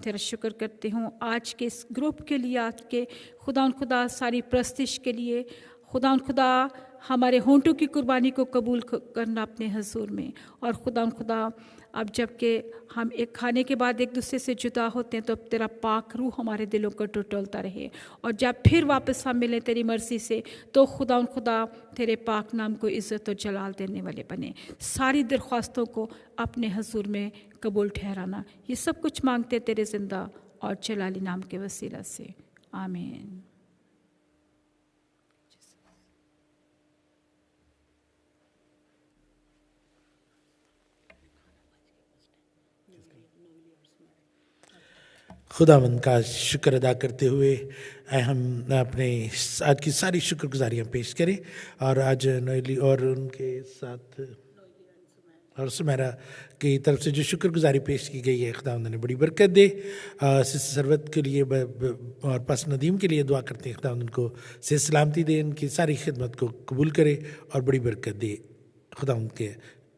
तेरा शुक्र करती हूँ आज के इस ग्रुप के लिए, आज के खुदा सारी प्रस्तिश के लिए। खुदा हमारे होंठों की कुर्बानी को कबूल करना अपने हजूर में। और खुदा अब जबकि हम एक खाने के बाद एक दूसरे से जुदा होते हैं तो अब तेरा पाक रूह हमारे दिलों को टटोलता रहे, और जब फिर वापस हम मिलें तेरी मर्ज़ी से तो खुदा तेरे पाक नाम को इज़्ज़त और जलाल देने वाले बने। सारी दरख्वास्तों को अपने हजूर में कबूल ठहराना, ये सब कुछ मांगते तेरे ज़िंदा और जलाली नाम के वसीला से, आमीन। खुदावंद का शुक्र अदा करते हुए हम अपने आज की सारी शुक्रगुजारियाँ पेश करें। और आज नोएली और उनके साथ और सुमेरा की तरफ से जो शुक्रगुजारी पेश की गई है, खुदावंद ने बड़ी बरकत दे। सिस्टर सरवत के लिए और पास नदीम के लिए दुआ करते हैं, खुदावंद उनको से सलामती दे, उनकी सारी खिदमत को कबूल करे और बड़ी बरकत दे। खुदावंद के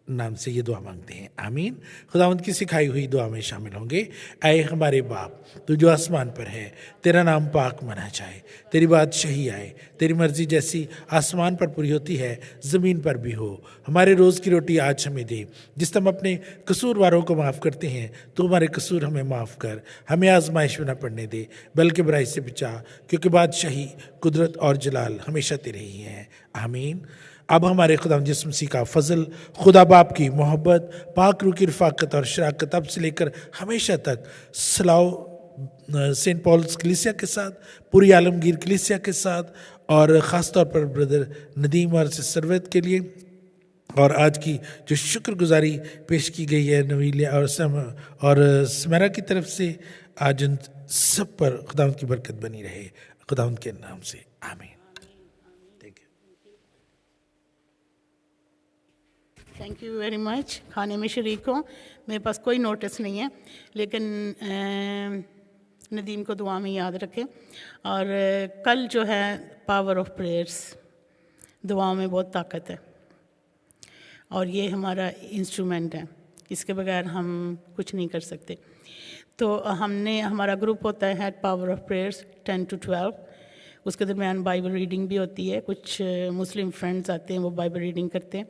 नाम से ये दुआ मांगते हैं, आमीन। खुदावंद की सिखाई हुई दुआ में शामिल होंगे। ऐ हमारे बाप, तू जो आसमान पर है, तेरा नाम पाक मना जाए, तेरी बादशाही आए, तेरी मर्जी जैसी आसमान पर पूरी होती है ज़मीन पर भी हो। हमारे रोज़ की रोटी आज हमें दे, जिस हम अपने कसूरवारों को माफ़ करते हैं तो हमारे कसूर हमें माफ़ कर, हमें आजमाइश में न पड़ने दे, बल्कि बुराई से बचा, क्योंकि बादशाही, कुदरत और जलाल हमेशा तेरे ही हैं, आमीन। अब हमारे खुदा यीशु मसीह का फजल, खुदा बाप की मोहब्बत, पाक रूह की रफ़ाकत और शराकत अब से लेकर हमेशा तक सलाव सेंट पॉल्स कलीसिया के साथ, पूरी आलमगीर कलीसिया के साथ, और ख़ास तौर पर ब्रदर नदीम और सरवत के लिए, और आज की जो शुक्रगुजारी पेश की गई है नवीलिया और स्मेरा की तरफ से, आज उन सब पर खुदावंद की बरकत बनी रहे, खुदावंद के नाम से, आमीन। Thank you very much. खाने में शरीक हो, मेरे पास कोई नोटिस नहीं है, लेकिन नदीम को दुआ में याद रखें। और कल जो है पावर ऑफ प्रेयर्स, दुआओं में बहुत ताकत है और ये हमारा इंस्ट्रूमेंट है, इसके बगैर हम कुछ नहीं कर सकते। तो हमारा ग्रुप होता है पावर ऑफ प्रेयर्स 10 to 12, उसके दरमियान बाइबल रीडिंग भी होती है। कुछ मुस्लिम फ्रेंड्स आते हैं, वो बाइबल रीडिंग करते हैं,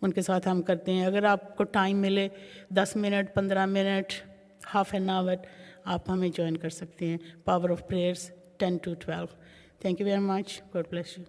उनके साथ हम करते हैं। अगर आपको टाइम मिले 10 minute, 15 minute, half an hour, आप हमें ज्वाइन कर सकते हैं। Power of prayers 10 to 12। Thank you very much. God bless you.